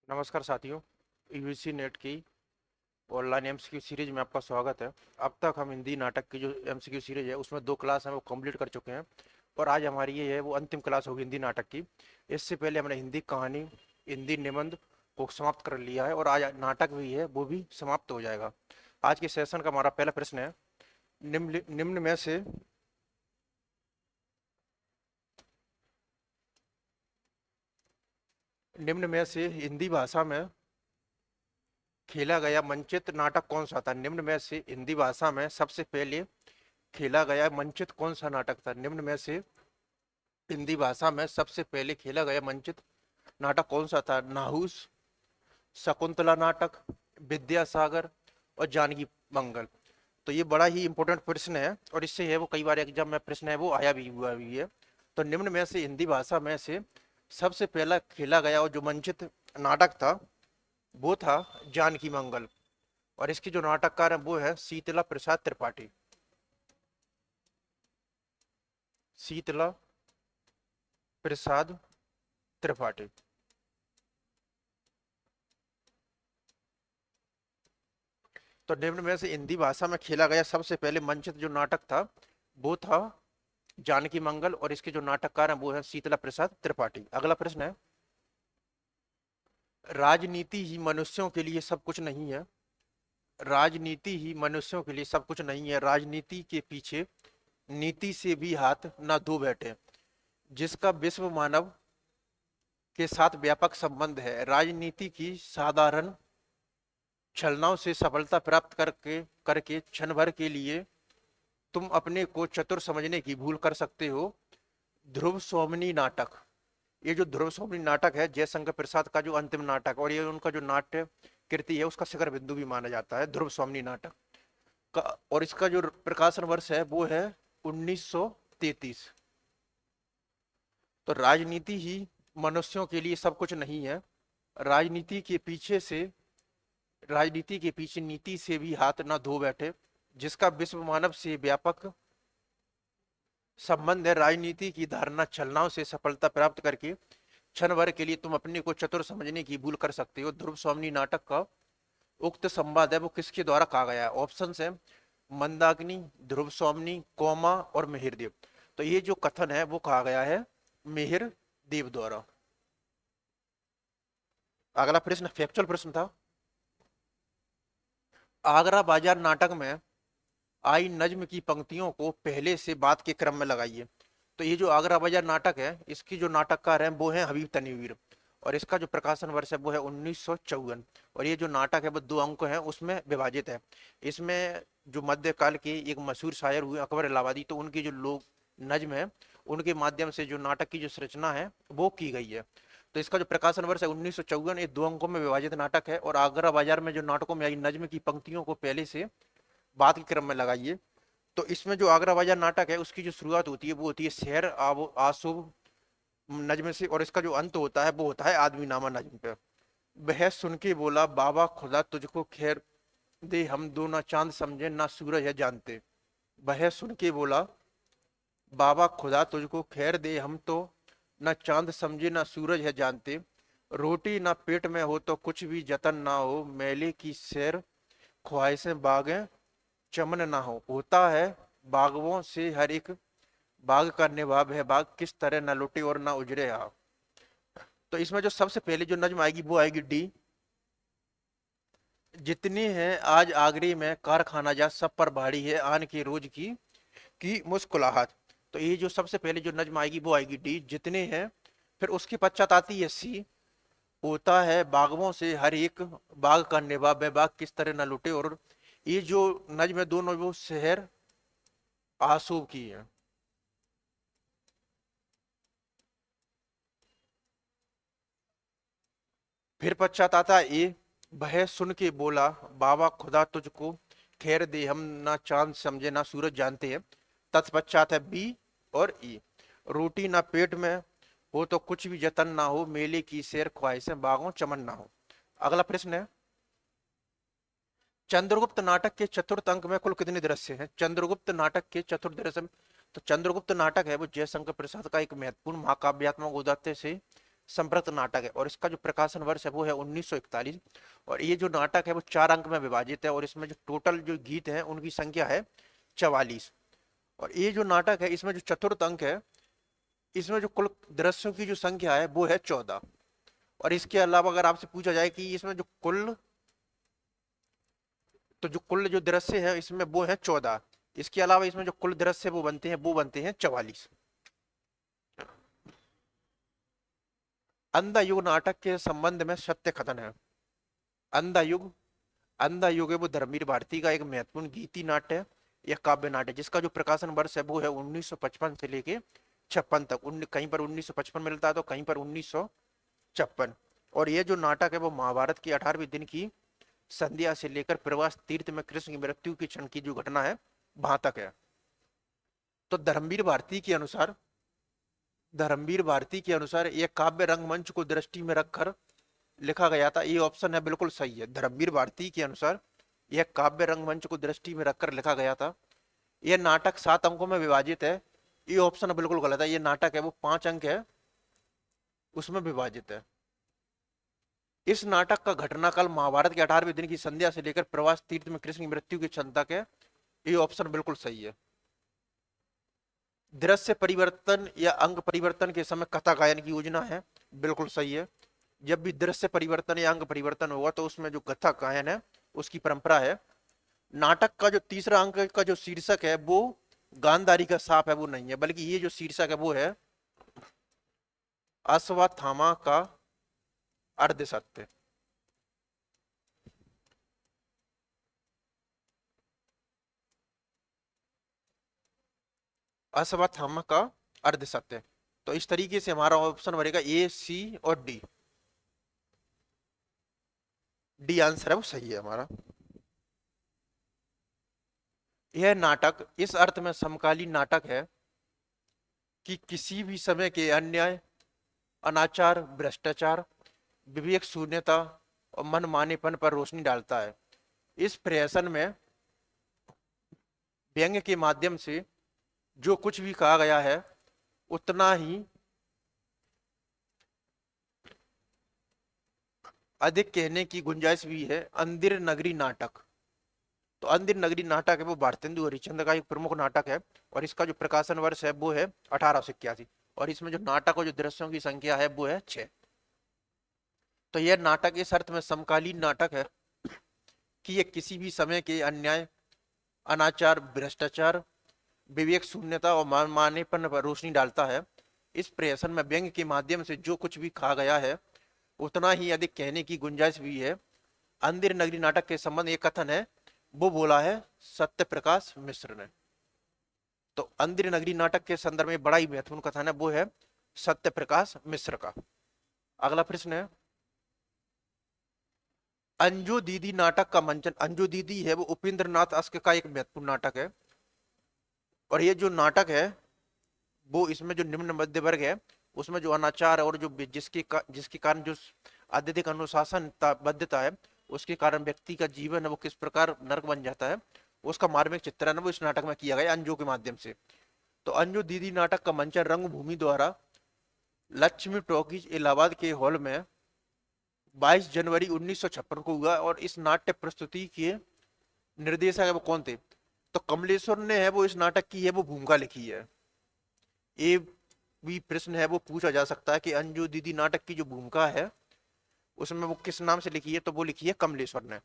नमस्कार साथियों। UGC net की ऑनलाइन एमसीक्यू सीरीज में आपका स्वागत है। अब तक हम हिंदी नाटक की जो एमसीक्यू सीरीज है उसमें 2 क्लास हम वो कंप्लीट कर चुके हैं और आज हमारी ये है वो अंतिम क्लास होगी हिंदी नाटक की। इससे पहले हमने हिंदी कहानी, हिंदी निबंध को समाप्त कर लिया है और आज नाटक भी है वो भी समाप्त हो जाएगा। आज के सेशन का हमारा पहला प्रश्न है, निम्न निम्न में से निम्न में से हिंदी भाषा में खेला गया मंचित नाटक कौन सा था। निम्न में से हिंदी भाषा में सबसे पहले खेला गया मंचित कौन सा नाटक था। निम्न में से हिंदी भाषा में सबसे पहले खेला गया मंचित नाटक कौन सा था। नाहुस, शकुंतला नाटक, विद्यासागर और जानकी मंगल। तो ये बड़ा ही इंपॉर्टेंट प्रश्न है और इससे है वो कई बार एग्जाम में प्रश्न है वो आया भी हुआ भी है। तो निम्न में से हिंदी भाषा में से सबसे पहला खेला गया और जो मंचित नाटक था वो था जानकी मंगल और इसके जो नाटककार है वो है शीतला प्रसाद त्रिपाठी। शीतला प्रसाद त्रिपाठी। तो निम्न में से हिंदी भाषा में खेला गया सबसे पहले मंचित जो नाटक था वो था जानकी मंगल और इसके जो नाटककार हैं वो है शीतला प्रसाद त्रिपाठी। अगला प्रश्न है, राजनीति ही मनुष्यों के लिए सब कुछ नहीं है। राजनीति ही मनुष्यों के लिए सब कुछ नहीं है, राजनीति के पीछे नीति से भी हाथ ना धो बैठे, जिसका विश्व मानव के साथ व्यापक संबंध है। राजनीति की साधारण छलनाओं से सफलता प्राप्त करके करके क्षण भर के लिए तुम अपने को चतुर समझने की भूल कर सकते हो। ध्रुव सोमनी नाटक। ये जो ध्रुव सोमनी नाटक है जयशंकर प्रसाद का जो अंतिम नाटक और ये उनका जो नाट्य कृति है उसका शिखर बिंदु भी माना जाता है ध्रुव सोमनी नाटक का। और इसका जो प्रकाशन वर्ष है वो है 1933। तो राजनीति ही मनुष्यों के लिए सब कुछ नहीं है, राजनीति के पीछे से राजनीति के पीछे नीति से भी हाथ न धो बैठे, जिसका विश्व मानव से व्यापक संबंध है। राजनीति की धारणा छलनाओं से सफलता प्राप्त करके क्षण भर के लिए तुम अपने को चतुर समझने की भूल कर सकते हो। ध्रुव स्वामी नाटक का उक्त संवाद है वो किसके द्वारा कहा गया है। ऑप्शन है मंदाकिनी, ध्रुव स्वामी, कोमा और मिहिर देव। तो ये जो कथन है वो कहा गया है मिहिर देव द्वारा। अगला प्रश्न फैक्चुअल प्रश्न था, आगरा बाजार नाटक में आई नज्म की पंक्तियों को पहले से बात के क्रम में लगाइए। तो ये जो आगरा बाजार नाटक है इसकी जो नाटककार हैं वो है हबीब तनवीर और इसका जो प्रकाशन वर्ष है वो है 1954। और ये जो नाटक है वो 2 अंक है उसमें विभाजित है। इसमें जो मध्यकाल के एक मशहूर शायर हुए अकबर इलाहाबादी, तो उनकी जो लोग नज्म है उनके माध्यम से जो नाटक की जो संरचना है वो की गई है। तो इसका जो प्रकाशन वर्ष है 1954। ये 2 अंकों में विभाजित नाटक है और आगरा बाजार में जो नाटकों में आई नज्म की पंक्तियों को पहले से बात के क्रम में लगाइए। तो इसमें जो आगरा बाजार नाटक है उसकी जो शुरुआत होती है वो होती है शहर आशुब नज्म से और इसका जो अंत होता है वो होता है आदमी नामा नज्म पे। वह सुन के बोला बाबा खुदा तुझको खैर दे, हम दो ना चांद समझे ना सूरज है जानते। वह सुन के बोला बाबा खुदा तुझको खैर दे, हम तो ना चांद समझे ना सूरज है जानते। रोटी ना पेट में हो तो कुछ भी जतन ना हो, मेले की सैर ख्वाहिशें बागें चमन ना हो। होता है बागवों से हर एक बाग का निभाव है, बाग किस तरह न लुटे और ना उजरे आ। तो इसमें जो सबसे पहले जो नज्म आएगी वो आएगी डी। जितने हैं आज आगरे में कारखाना जा, सब पर भारी है आन के रोज की मुस्कुराहट। तो ये जो सबसे पहले जो नज्म आएगी वो आएगी डी, जितने हैं। फिर उसके पश्चात आती है सी, होता है बागवों से हर एक बाग का निभाव है, बाग किस तरह न लुटे। और ये जो नज्म है दोनों वो शहर आसूब की है। फिर पश्चात आता है ए, वह सुन के बोला बाबा खुदा तुझको खैर दे, हम ना चांद समझे ना सूरज जानते हैं। तत्पश्चात है बी और ई, रोटी ना पेट में हो तो कुछ भी जतन ना हो, मेले की सैर ख्वाहिशें बागों चमन ना हो। अगला प्रश्न है, चंद्रगुप्त नाटक के चतुर्थ अंक में कुल कितने दृश्य हैं। चंद्रगुप्त नाटक के चतुर्थ दृश्य। तो चंद्रगुप्त नाटक है वो जयशंकर प्रसाद का एक महत्वपूर्ण महाकाव्यात्मक उद्देश्य से संप्रक्त नाटक है और इसका जो प्रकाशन वर्ष है वो है 1941। और ये जो नाटक है वो 4 अंक में विभाजित है और इसमें जो टोटल जो गीत हैं उनकी संख्या है 44। और ये जो नाटक है इसमें जो चतुर्थ अंक है इसमें जो कुल दृश्यों की जो संख्या है वो है 14। और इसके अलावा अगर आपसे पूछा जाए कि इसमें जो कुल तो जो कुल जो दृश्य है इसमें वो है 14, इसके अलावा इसमें जो कुल दृश्य वो बनते हैं 44। अंधा युग नाटक के संबंध में सत्य कथन है। अंधा युग अंधा युग है वो धर्मवीर भारती का एक महत्वपूर्ण गीति नाट्य है या काव्य नाट्य जिसका जो प्रकाशन वर्ष है वो है 1955 से लेके 56 तक। कहीं पर 1955 मिलता है तो कहीं पर 1956। और ये जो नाटक है वो महाभारत की 18वें दिन की संध्या से लेकर प्रवास तीर्थ में कृष्ण की मृत्यु की क्षण की जो घटना है वहां तक है। तो धर्मवीर भारती के अनुसार यह काव्य रंगमंच को दृष्टि में रखकर लिखा गया था। ये ऑप्शन है बिल्कुल सही है। धर्मवीर भारती के अनुसार यह काव्य रंगमंच को दृष्टि में रखकर लिखा गया था। यह नाटक 7 अंकों में विभाजित है। ये ऑप्शन बिल्कुल गलत है। ये नाटक है वो 5 अंक है उसमें विभाजित है। इस नाटक का घटनाकाल महाभारत के 18वें दिन की संध्या से लेकर प्रवास तीर्थ में कृष्ण की मृत्यु की क्षण तक है। ये ऑप्शन बिल्कुल सही है। दृश्य परिवर्तन या अंग परिवर्तन के समय कथा गायन की योजना है, बिल्कुल सही है। जब भी दृश्य परिवर्तन या अंग परिवर्तन होगा तो उसमें जो कथा गायन है उसकी परंपरा है। नाटक का जो तीसरा अंक का जो शीर्षक है वो गांधारी का सांप है, वो नहीं है, बल्कि ये जो शीर्षक है वो है अश्वत्थामा का अर्ध सत्य। अश्वत्थामा का अर्ध सत्य। तो इस तरीके से हमारा ऑप्शन बनेगा ए, सी और डी। डी आंसर है वो सही है हमारा। यह नाटक इस अर्थ में समकालीन नाटक है कि किसी भी समय के अन्याय, अनाचार, भ्रष्टाचार, विवेक शून्यता और मनमानेपन पर रोशनी डालता है। इस प्रहसन में व्यंग्य के माध्यम से जो कुछ भी कहा गया है उतना ही अधिक कहने की गुंजाइश भी है। अंदिर नगरी नाटक, तो अंदिर नगरी नाटक है वो भारतेंदु हरिश्चंद्र का एक प्रमुख नाटक है और इसका जो प्रकाशन वर्ष है वो है 1881। और इसमें जो नाटक और जो दृश्यों की संख्या है वो है 6। तो यह नाटक इस अर्थ में समकालीन नाटक है कि यह किसी भी समय के अन्याय, अनाचार, भ्रष्टाचार, विवेक शून्यता और मनमानेपन पर रोशनी डालता है। इस प्रहसन में व्यंग्य के माध्यम से जो कुछ भी कहा गया है उतना ही अधिक कहने की गुंजाइश भी है। अंदिर नगरी नाटक के संबंध एक कथन है वो बोला है सत्य प्रकाश मिश्र ने। तो अंदिर नगरी नाटक के संदर्भ में बड़ा ही महत्वपूर्ण कथन है वो है सत्य प्रकाश मिश्र का। अगला प्रश्न है अंजू दीदी नाटक का मंचन। अंजू दीदी है वो उपेंद्र नाथ अश्क का एक महत्वपूर्ण नाटक है और ये जो नाटक है वो इसमें जो निम्न मध्य वर्ग है उसमें जो अनाचार और जो जिसके कारण जो अत्यधिक अनुशासन बद्धता है उसके कारण व्यक्ति का जीवन है वो किस प्रकार नरक बन जाता है उसका मार्मिक चित्रण वो इस नाटक में किया गया अंजू के माध्यम से। तो अंजू दीदी नाटक का मंचन रंगभूमि द्वारा लक्ष्मी टॉकीज इलाहाबाद के हॉल में 22 जनवरी 1956 को हुआ और इस नाट्य प्रस्तुति के निर्देशक है वो कौन थे? तो कमलेश्वर ने है वो इस नाटक की है वो भूमिका लिखी है। ये भी प्रश्न है वो पूछा जा सकता है कि अंजू दीदी नाटक की जो भूमिका है उसमें वो किस नाम से लिखी है? तो वो लिखी है कमलेश्वर ने।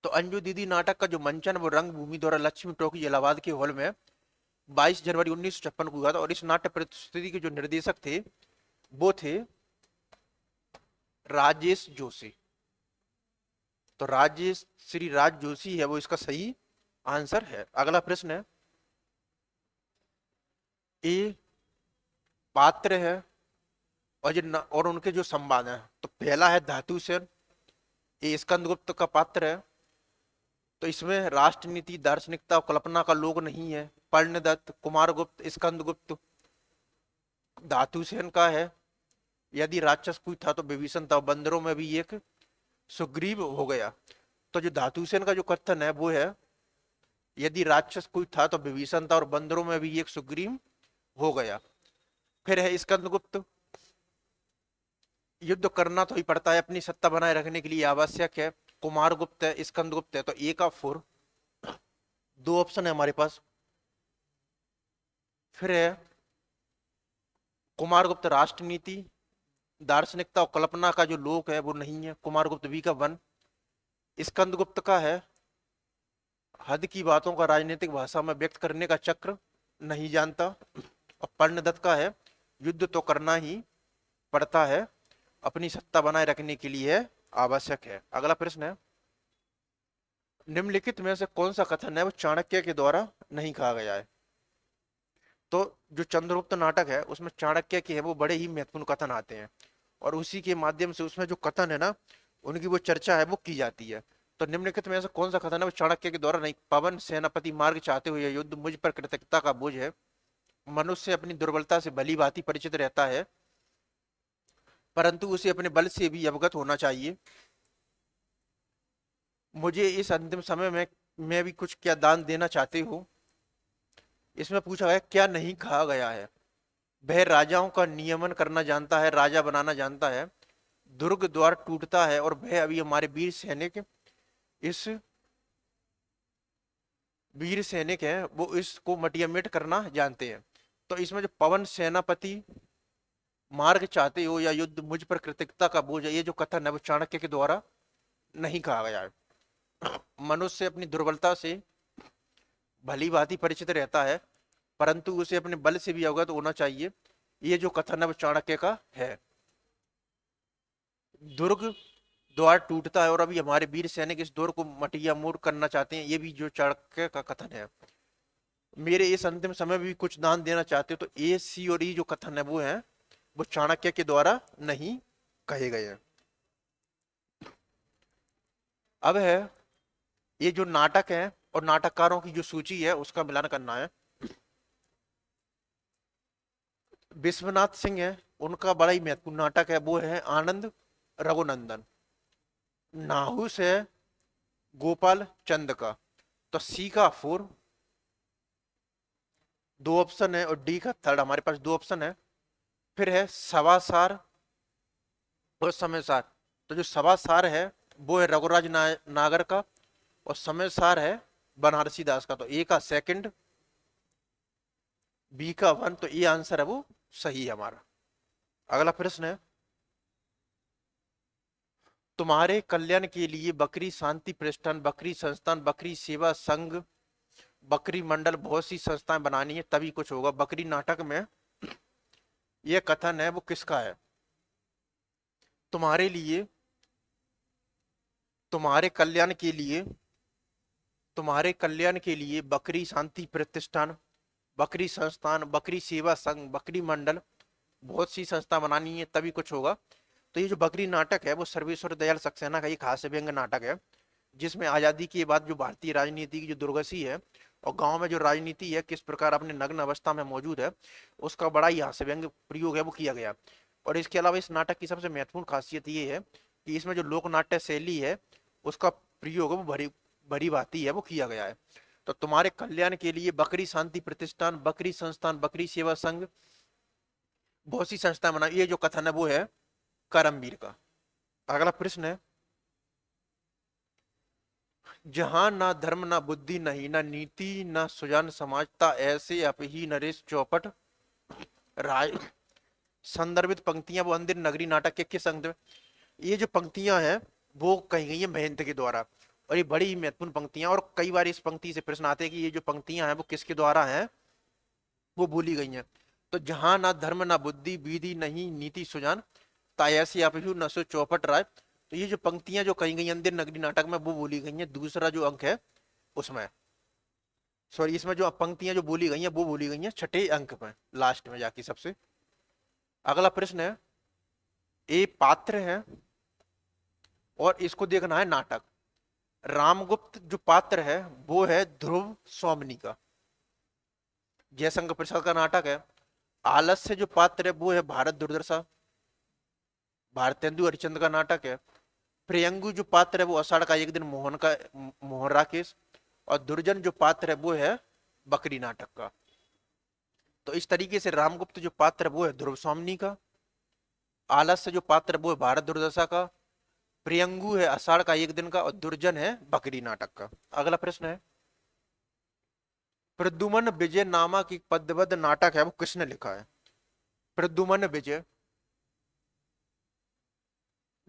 तो अंजू दीदी नाटक का जो मंचन वो रंगभूमि द्वारा लक्ष्मी टॉकीज इलाहाबाद के हॉल में 22 जनवरी 1956 को हुआ था और इस नाट्य प्रस्तुति के जो निर्देशक थे वो थे राजेश जोशी। तो राजेश श्री राज जोशी है वो इसका सही आंसर है। अगला प्रश्न है ए पात्र है और उनके जो संवाद है। तो पहला है धातु सेन, ये स्कंदगुप्त का पात्र है। तो इसमें राष्ट्रनीति, दार्शनिकता और कल्पना का लोग नहीं है। पर्णदत्त, कुमारगुप्त, स्कंदगुप्त। धातु सेन का है यदि राक्षस कोई था तो विभीषण था, बंदरों में भी एक सुग्रीव हो गया। तो जो धातु सेन का जो कथन है वो है यदि राक्षस कोई था तो विभीषण था और बंदरों में भी एक सुग्रीव हो गया। फिर है स्कंदगुप्त। युद्ध करना तो ही पड़ता है, अपनी सत्ता बनाए रखने के लिए आवश्यक है। कुमारगुप्त है, स्कंदगुप्त है, तो ए का 4। दो ऑप्शन है हमारे पास। फिर है कुमारगुप्त राष्ट्रनीति, दार्शनिकता और कल्पना का जो लोक है वो नहीं है, कुमारगुप्त बी का 1। स्कंदगुप्त का है हद की बातों का राजनीतिक भाषा में व्यक्त करने का चक्र, नहीं जानता। और पर्णदत्त का है युद्ध तो करना ही पड़ता है, अपनी सत्ता बनाए रखने के लिए आवश्यक है। अगला प्रश्न है, निम्नलिखित में से कौन सा कथन है वो चाणक्य के द्वारा नहीं कहा गया है? तो जो चंद्रगुप्त नाटक है उसमें चाणक्य के है वो बड़े ही महत्वपूर्ण कथन आते हैं, और उसी के माध्यम से उसमें जो कथन है ना, उनकी वो चर्चा है वो की जाती है। तो निम्नलिखित में ऐसा कौन सा कथन है वो चाणक्य के द्वारा नहीं? पवन सेनापति मार्ग चाहते हुए युद्ध मुझ पर कृतज्ञता का बोझ है, मनुष्य अपनी दुर्बलता से भली भांति परिचित रहता है, परंतु उसे अपने बल से भी अवगत होना चाहिए, मुझे इस अंतिम समय में मैं भी कुछ क्या दान देना चाहते हो। इसमें पूछा गया क्या नहीं कहा गया है? वह राजाओं का नियमन करना जानता है, राजा बनाना जानता है, दुर्ग द्वार टूटता है, और वह अभी हमारे इस वीर सैनिक हैं वो इसको मटियामेट करना जानते हैं। तो इसमें जो पवन सेनापति मार्ग चाहते हो या युद्ध मुझ पर कृतज्ञता का बोझ है, ये जो कथन है वो चाणक्य के द्वारा नहीं कहा गया है। मनुष्य अपनी दुर्बलता से भली भांति परिचित रहता है, परंतु उसे अपने बल से भी अवगत होना चाहिए, ये जो कथन है वो चाणक्य का है। दुर्ग द्वार टूटता है और अभी हमारे वीर सैनिक इस दौर को मटिया मोड़ करना चाहते हैं, ये भी जो चाणक्य का कथन है। मेरे इस अंतिम समय भी कुछ दान देना चाहते हो, तो ए सी और ई जो कथन है वो चाणक्य के द्वारा नहीं कहे गए हैं। अब है ये जो नाटक है और नाटककारों की जो सूची है उसका मिलान करना है। विश्वनाथ सिंह है, उनका बड़ा ही महत्वपूर्ण नाटक है वो है आनंद रघुनंदन। नाहुस है गोपाल चंद का, तो सी का 4। दो ऑप्शन है और डी का 3, हमारे पास दो ऑप्शन है। फिर है सवासार और समयसार, तो जो सवासार है वो है रघुराज नागर का, और समयसार है बनारसी दास का। तो ए का 2, बी का 1, तो ये आंसर है वो सही है हमारा। अगला प्रश्न है, तुम्हारे कल्याण के लिए बकरी शांति प्रतिष्ठान, बकरी संस्थान, बकरी सेवा संघ, बकरी मंडल, बहुत सी संस्थाएं बनानी है तभी कुछ होगा। बकरी नाटक में यह कथन है वो किसका है? तुम्हारे लिए, तुम्हारे कल्याण के लिए, तुम्हारे कल्याण के लिए बकरी शांति प्रतिष्ठान, बकरी संस्थान, बकरी सेवा संघ, बकरी मंडल, बहुत सी संस्था बनानी है तभी कुछ होगा। तो ये जो बकरी नाटक है वो सर्वेश्वर दयाल सक्सेना का एक हास्य व्यंग्य नाटक है, जिसमें आजादी के बाद जो भारतीय राजनीति की जो दुर्गति है और गांव में जो राजनीति है किस प्रकार अपने नग्न अवस्था में मौजूद है, उसका बड़ा ही हास्य व्यंग्य प्रयोग है वो किया गया। और इसके अलावा इस नाटक की सबसे महत्वपूर्ण खासियत ये है कि इसमें जो लोक नाट्य शैली है उसका प्रयोग वो भरी भरी भांति है वो किया गया है। तो तुम्हारे कल्याण के लिए बकरी शांति प्रतिष्ठान, बकरी संस्थान, बकरी सेवा संघ, बहुत सी संस्थाएं बनाई, ये जो कथन है वो है करमवीर का। अगला प्रश्न है, जहां ना धर्म ना बुद्धि नहीं ना नीति ना सुजान समाजता, ऐसे आप ही नरेश चौपट राय। संदर्भित पंक्तियां वो अंदिर नगरी नाटक के किस अंक में? ये जो पंक्तियां हैं वो कही गई है महंत के द्वारा, और ये बड़ी ही महत्वपूर्ण पंक्तियां, और कई बार इस पंक्ति से प्रश्न आते हैं कि ये जो पंक्तियां हैं वो किसके द्वारा हैं, वो बोली गई हैं। तो जहां ना धर्म ना बुद्धि विधि नहीं नीति सुजान, तायासी आप ही नसो चौपट राय। तो ये जो पंक्तियां जो कही गई अंदिर नगरी नाटक में वो बोली गई हैं दूसरा जो अंक है उसमें, सॉरी इसमें जो पंक्तियां जो बोली गई हैं वो बोली गई हैं छठे अंक में लास्ट में जाके सबसे। अगला प्रश्न है, ए पात्र है और इसको देखना है नाटक। रामगुप्त जो पात्र है वो है ध्रुव सोमनी का, जयशंकर प्रसाद का नाटक है। आलस्य जो पात्र है वो है भारत दुर्दशा, भारतेंदु हरिश्चंद्र का नाटक है। प्रियंगु जो पात्र है वो आषाढ़ का एक दिन मोहन राकेश, और दुर्जन जो पात्र है वो है बकरी नाटक का। तो इस तरीके से रामगुप्त जो पात्र है वो है ध्रुव स्वामिनी का, आलस्य जो पात्र है वो है भारत दुर्दशा का, प्रियंगु है आषाढ़ का एक दिन का, और दुर्जन है बकरी नाटक का। अगला प्रश्न है, प्रद्युमन विजय नामक एक पद्यबद्ध नाटक है वो किसने लिखा है? प्रद्युमन विजय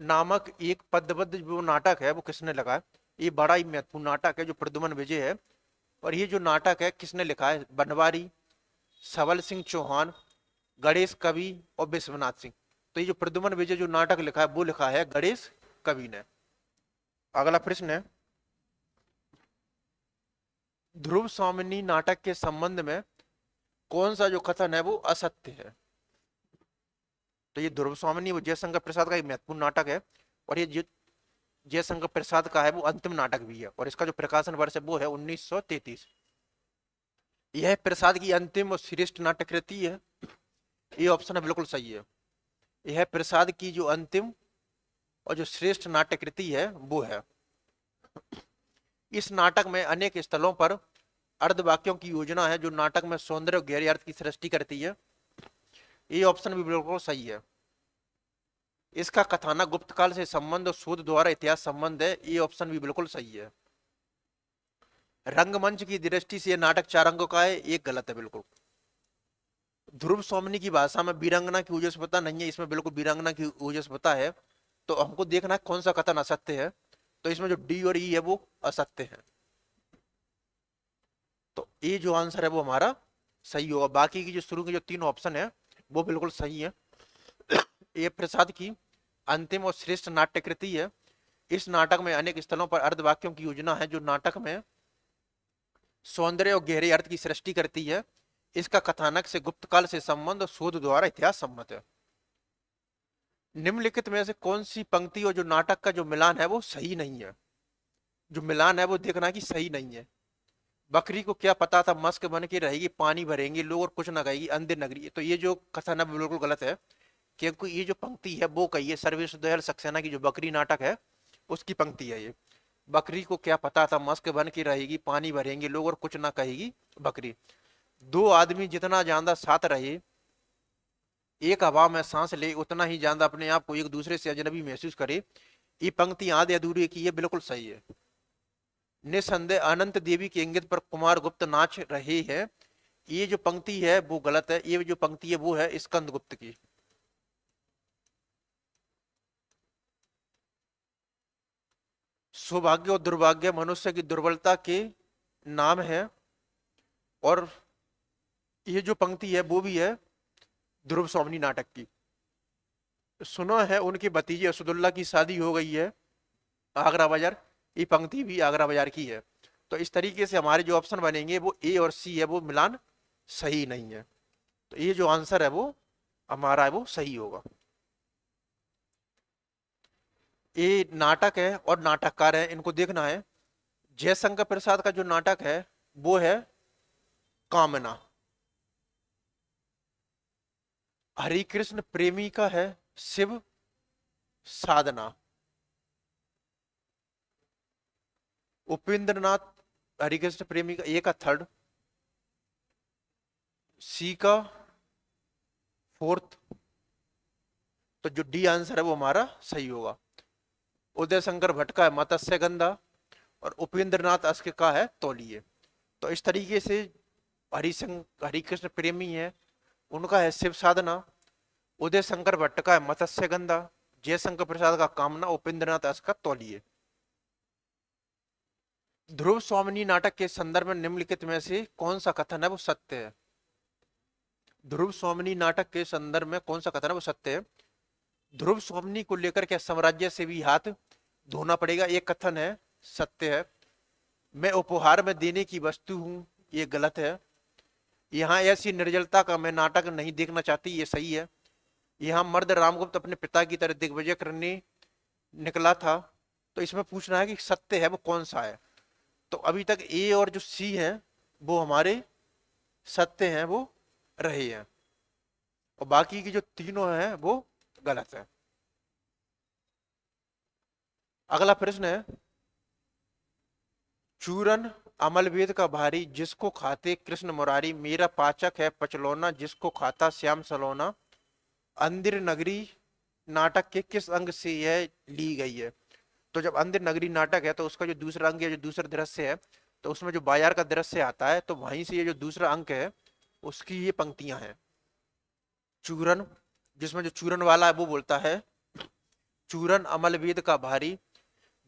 नामक एक पद्यबद्ध जो नाटक है वो किसने लिखा है? ये बड़ा ही महत्वपूर्ण नाटक है जो प्रद्युमन विजय है। और ये जो नाटक है किसने लिखा है? बनवारी, सबल सिंह चौहान, गणेश कवि और विश्वनाथ सिंह। तो ये जो प्रद्युमन विजय जो नाटक लिखा है वो लिखा है गणेश कवि ने। अगला प्रश्न है, ध्रुव स्वामिनी नाटक के संबंध में कौन सा जो कथन है वो असत्य है? तो ये ध्रुव स्वामिनी वो जयशंकर प्रसाद का एक महत्वपूर्ण नाटक है, और ये जयशंकर प्रसाद का है वो अंतिम नाटक भी है, और इसका जो प्रकाशन वर्ष है वो है 1933। यह प्रसाद की अंतिम और श्रेष्ठ नाटक कृति है। ये ऑप्शन है बिल्कुल सही है। यह प्रसाद की जो अंतिम और जो श्रेष्ठ नाटक कृति है वो है। इस नाटक में अनेक स्थलों पर अर्धवाक्यों की योजना है जो नाटक में सौंदर्य और गहरे अर्थ की सृष्टि करती है। ये ऑप्शन भी बिल्कुल सही है। इसका कथानक गुप्त काल से संबंध और शोध द्वारा इतिहास संबंध है। ये ऑप्शन भी बिल्कुल सही है। रंगमंच की दृष्टि से यह नाटक 4 अंकों का है, एक गलत है बिल्कुल। ध्रुव स्वामिनी की भाषा में वीरांगना की ओजस्वता नहीं है, इसमें बिल्कुल वीरांगना की ओजस्वता है। तो हमको देखना है कौन सा कथन असत्य है। तो इसमें जो डी और ई है वो असत्य है। तो ये जो आंसर है वो हमारा सही होगा। बाकी की जो शुरू के जो 3 ऑप्शन है वो बिल्कुल सही है। ये प्रसाद की अंतिम और श्रेष्ठ नाट्य कृति है। इस नाटक में अनेक स्थलों पर अर्धवाक्यों की योजना है जो नाटक में सौंदर्य और गहरे अर्थ की सृष्टि करती है। इसका कथानक से गुप्त काल से संबंध और शोध द्वारा इतिहास सम्मत है। निम्नलिखित में से कौन सी पंक्ति और जो नाटक का जो मिलान है वो सही नहीं है? जो मिलान है वो देखना कि सही नहीं है। बकरी को क्या पता था मस्क बन के रहेगी, पानी भरेंगे लोग और कुछ ना कहेगी, अंधेर नगरी। तो ये जो कथन है बिल्कुल गलत है, क्योंकि ये जो पंक्ति है वो कही है सर्वेश दयाल सक्सेना की जो बकरी नाटक है उसकी पंक्ति है ये। बकरी को क्या पता था मस्क बन के रहेगी, पानी भरेंगे लोग और कुछ ना कहेगी बकरी। 2 आदमी जितना ज्यादा साथ रहे, एक हवा में सांस ले, उतना ही ज्यादा अपने आप को एक दूसरे से अजनबी महसूस करे। ये पंक्ति आधे अधूरी की है, बिल्कुल सही है। निसंदेह अनंत देवी के इंगित पर कुमार गुप्त नाच रहे हैं। ये जो पंक्ति है वो गलत है। ये जो पंक्ति है वो है स्कंद गुप्त की। सौभाग्य और दुर्भाग्य मनुष्य की दुर्बलता के नाम है, और ये जो पंक्ति है वो भी है ध्रुव स्वामिनी नाटक की। सुना है उनके भतीजे असदुल्ला की शादी हो गई है आगरा बाजार। ये पंक्ति भी आगरा बाजार की है। तो इस तरीके से हमारे जो ऑप्शन बनेंगे वो ए और सी है वो मिलान सही नहीं है। तो ये जो आंसर है वो हमारा है वो सही होगा। ये नाटक है और नाटककार है, इनको देखना है। जयशंकर प्रसाद का जो नाटक है वो है कामना। हरिकृष्ण प्रेमी का है शिव साधना। उपेंद्रनाथ हरिकृष्ण प्रेमी का ए का 3rd, सी का 4th। तो जो डी आंसर है वो हमारा सही होगा। उदय शंकर भट्ट का है मत्स्य गंधा, और उपेंद्रनाथ अस्क का है तौलिए। तो इस तरीके से हरिकृष्ण प्रेमी है उनका है शिव साधना, उदय शंकर भट्ट का है मत्स्य गंधा, जयशंकर प्रसाद का कामना, उपेंद्रनाथ अस्क का तौलिए। ध्रुव स्वामिनी नाटक के संदर्भ में निम्नलिखित में से कौन सा कथन है वो सत्य है? ध्रुव स्वामिनी नाटक के संदर्भ में कौन सा कथन है वो सत्य है? ध्रुव स्वामिनी को लेकर क्या साम्राज्य से भी हाथ धोना पड़ेगा? ये कथन है सत्य है। मैं उपहार में देने की वस्तु हूं, ये गलत है। यहाँ ऐसी निर्जलता का मैं नाटक नहीं देखना चाहती, ये सही है। यहाँ मर्द रामगुप्त अपने पिता की तरह दिग्विजय करने निकला था। तो इसमें पूछना है कि सत्य है वो कौन सा है। तो अभी तक ए और जो सी है वो हमारे सत्य हैं, वो रहे हैं, और बाकी की जो तीनों हैं वो गलत है। अगला प्रश्न है, चूरन अमलवेद का भारी जिसको खाते कृष्ण मुरारी, मेरा पाचक है पचलौना जिसको खाता श्याम सलोना, अंदिर नगरी नाटक के किस अंग से यह ली गई है? तो जब अंध नगरी नाटक है तो उसका जो दूसरा अंग है, जो दूसरा दृश्य है, तो उसमें जो बाजार का दृश्य आता है, तो वहीं से ये जो दूसरा अंक है उसकी ये पंक्तियां हैं। चूरन, जिसमें जो चूरन वाला है वो बोलता है, चूरन अमल वेद का भारी,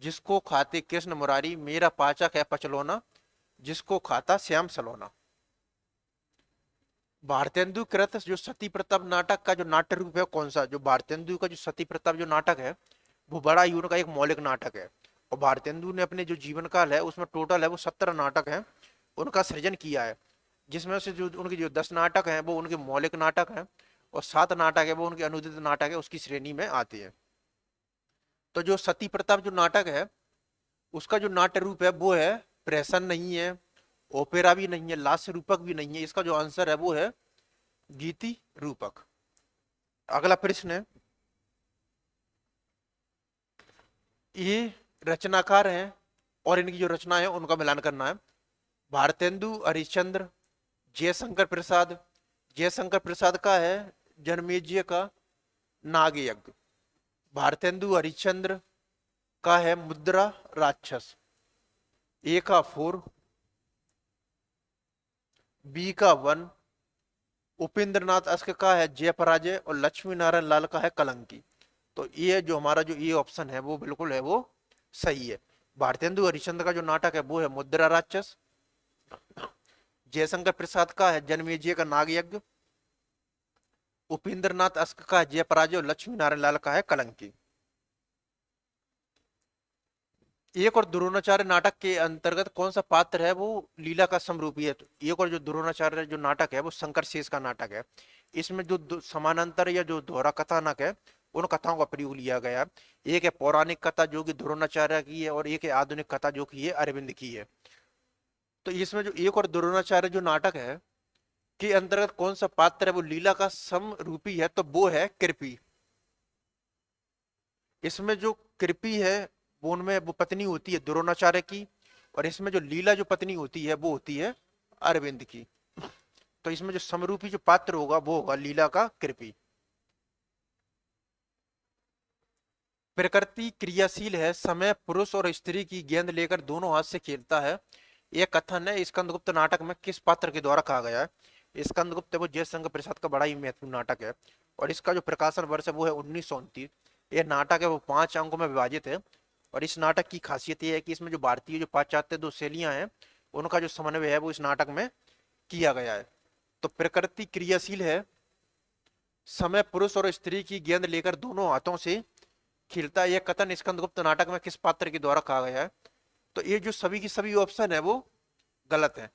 जिसको खाते कृष्ण मुरारी, मेरा पाचक है पचलौना, जिसको खाता श्याम सलोना। भारतेंदु कृत जो सती प्रताप नाटक का जो नाट्य रूप है कौन सा? जो भारतेंदु का जो सती प्रताप जो नाटक है वो बड़ा ही उनका एक मौलिक नाटक है। और भारतेंदु ने अपने जो जीवन काल है उसमें टोटल है वो 17 नाटक है उनका सृजन किया है, जिसमें से जो उनके जो 10 नाटक हैं वो उनके मौलिक नाटक हैं, और 7 नाटक है वो उनके अनुदित नाटक है, उसकी श्रेणी में आते हैं। तो जो सती प्रताप जो नाटक है उसका जो नाट्य रूप है वो है, प्रहसन नहीं है, ओपेरा भी नहीं है, लास्य रूपक भी नहीं है, इसका जो आंसर है वो है गीति रूपक। अगला प्रश्न है, ये रचनाकार हैं और इनकी जो रचना है उनका मिलान करना है। भारतेंदु हरिश्चंद्र, जयशंकर प्रसाद। जयशंकर प्रसाद का है जनमेजय का नाग यज्ञ। भारतेंदु हरिश्चंद्र का है मुद्रा राक्षस। ए का 4, बी का 1, उपेंद्रनाथ अश्क का है जय पराजय, और लक्ष्मी नारायण लाल का है कलंकी। तो ये जो हमारा जो ये ऑप्शन है वो बिल्कुल है वो सही है। भारतेंदु हरिश्चंद्र का जो नाटक है वो है मुद्रा राक्षस। जयशंकर प्रसाद का है जनमेजय का नाग यज्ञ। उपेंद्रनाथ अश्क का है जय पराजय, और लक्ष्मी नारायण लाल का है कलंकी। एक और द्रोणाचार्य नाटक के अंतर्गत कौन सा पात्र है वो लीला का समरूपी है? तो एक और जो द्रोणाचार्य जो नाटक है वो शंकर शेष का नाटक है। इसमें जो समानांतर या जो दोहरा कथानक है उन कथाओं का प्रयोग लिया गया है। एक है पौराणिक कथा जो कि द्रोणाचार्य की है, और एक है आधुनिक कथा जो कि है अरविंद की है। तो इसमें जो एक और द्रोणाचार्य जो नाटक है के अंतर्गत कौन सा पात्र है वो लीला का समरूपी है? तो वो है कृपी। इसमें जो कृपी है वो उनमें वो पत्नी होती है द्रोणाचार्य की, और इसमें जो लीला जो पत्नी होती है वो होती है अरविंद की। तो इसमें जो समरूपी जो पात्र होगा वो होगा लीला का कृपी। प्रकृति क्रियाशील है, समय पुरुष और स्त्री की गेंद लेकर दोनों हाथ से खेलता है। यह कथन है स्कंदगुप्त नाटक में किस पात्र के द्वारा कहा गया है? स्कंदगुप्त वो जयशंकर प्रसाद का बड़ा ही महत्वपूर्ण नाटक है, और इसका जो प्रकाशन वर्ष है वो है 1929। यह नाटक है वो 5 अंकों में विभाजित है, और इस नाटक की खासियत यह है कि इसमें जो भारतीय जो पाश्चात्य दो शैलियां हैं उनका जो समन्वय है वो इस नाटक में किया गया है। तो प्रकृति क्रियाशील है, समय पुरुष और स्त्री की गेंद लेकर दोनों हाथों से खेलता है, यह कथन स्कंदगुप्त नाटक में किस पात्र के द्वारा कहा गया है? तो ये जो सभी की सभी ऑप्शन है वो गलत है,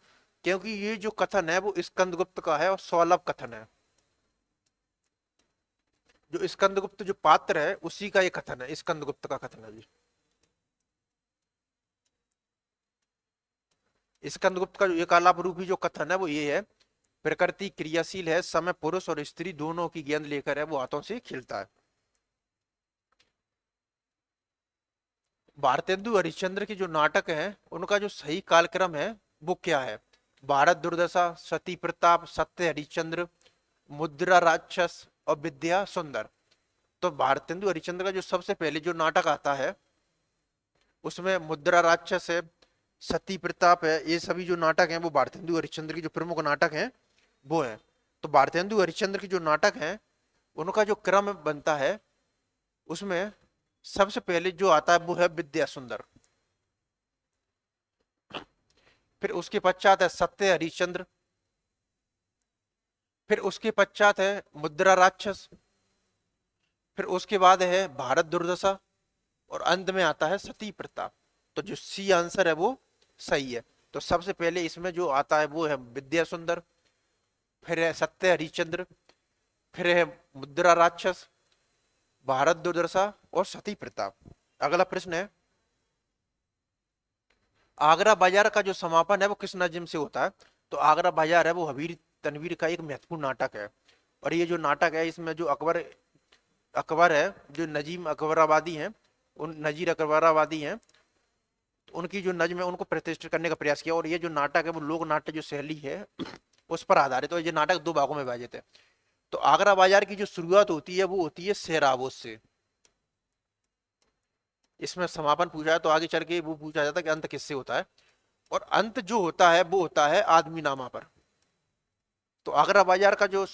क्योंकि ये जो कथन है वो स्कंदगुप्त का है और सौलभ कथन है। जो स्कंदगुप्त जो पात्र है उसी का ये कथन है, स्कंदगुप्त का कथन है जी। स्कंदगुप्त का जो एक आलाप रूपी जो कथन है वो ये है, प्रकृति क्रियाशील है, समय पुरुष और स्त्री दोनों की गेंद लेकर है वो हाथों से खेलता है। भारतेंदु हरिश्चंद्र की जो नाटक है उनका जो सही कालक्रम है वो क्या है? भारत दुर्दशा, सती प्रताप, सत्य हरिश्चंद्र, मुद्रा राक्षस और विद्या सुंदर। तो भारतेंदु हरिश्चंद्र का जो सबसे पहले जो नाटक आता है उसमें मुद्रा राक्षस है, सती प्रताप है, ये सभी जो नाटक हैं वो भारतेंदु हरिश्चंद्र की जो प्रमुख नाटक हैं वो है। तो भारतेंदु हरिश्चंद्र की जो नाटक हैं उनका जो क्रम बनता है उसमें सबसे पहले जो आता है वो है विद्या सुंदर, फिर उसके पश्चात है सत्य हरिश्चंद्र, फिर उसके पश्चात है मुद्रा राक्षस, फिर उसके बाद है भारत दुर्दशा, और अंत में आता है सती प्रताप। तो जो सी आंसर है वो सही है। तो सबसे पहले इसमें जो आता है वो है विद्या सुंदर, फिर है सत्य हरिश्चंद्र, फिर है मुद्रा राक्षस, भारत दुर्दशा और सती प्रताप। अगला प्रश्न है, आगरा बाजार का जो समापन है वो किस नजिम से होता है? तो आगरा बाजार है वो हबीर तनवीर का एक महत्वपूर्ण नाटक है, और ये जो नाटक है इसमें जो अकबर अकबर है जो नजीम अकबराबादी हैं, उन नजीर अकबराबादी हैं, उनकी जो नज्म है उनको प्रतिष्ठित करने का प्रयास किया, और ये जो नाटक है वो लोक नाट्य जो शैली है उस पर आधारित है। तो ये नाटक 2 भागों में विभाजित है। तो आगरा बाजार की जो शुरुआत होती है वो होती है सेहराबोद से। इसमें समापन पूछा है तो आगे चल के वो पूछा जाता है कि अंत किससे होता है, और अंत जो होता है वो होता है आदमी नामा पर। तो आगरा बाजार का जो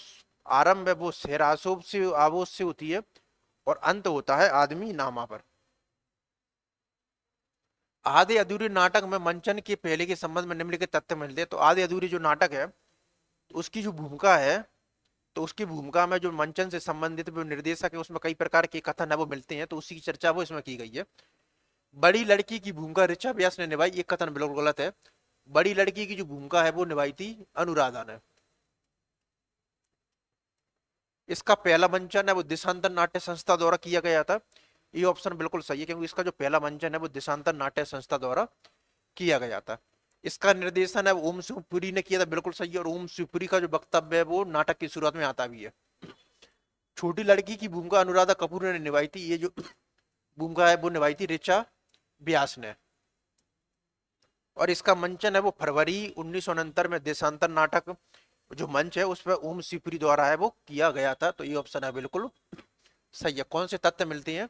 आरंभ है वो सेहरासोब से आबोद से होती है, और अंत होता है आदमी नामा पर। आधे अधूरे नाटक में मंचन के पहले के संबंध में निम्नलिखित तथ्य मिलते हैं। तो आधे अधूरे जो नाटक है उसकी जो भूमिका है, तो उसकी भूमिका में जो मंचन से संबंधित जो निर्देशक है उसमें कई प्रकार के कथन है वो मिलते हैं, तो उसी की चर्चा वो इसमें की गई है। बड़ी लड़की की भूमिका ऋचा व्यास ने निभाई, ये कथन बिल्कुल गलत है। बड़ी लड़की की जो भूमिका है वो निभाई थी अनुराधा ने। इसका पहला मंचन है वो देशांतर नाट्य संस्था द्वारा किया गया था, ये ऑप्शन बिल्कुल सही है, क्योंकि इसका जो पहला मंचन है वो देशांतर नाट्य संस्था द्वारा किया गया था। इसका निर्देशन है ओम शिवपुरी ने किया था, बिल्कुल सही है, और ओम शिवपुरी का जो वक्तव्य है वो नाटक की शुरुआत में आता भी है। छोटी लड़की की भूमिका अनुराधा कपूर ने निभाई थी, ये जो भूमिका है वो निभाई थी ऋचा व्यास ने। और इसका मंचन है वो फरवरी 1969 में देशांतर नाटक जो मंच है उस पर ओम शिवपुरी द्वारा है वो किया गया था, तो ये ऑप्शन है बिल्कुल सही है। कौन से तथ्य मिलते हैं,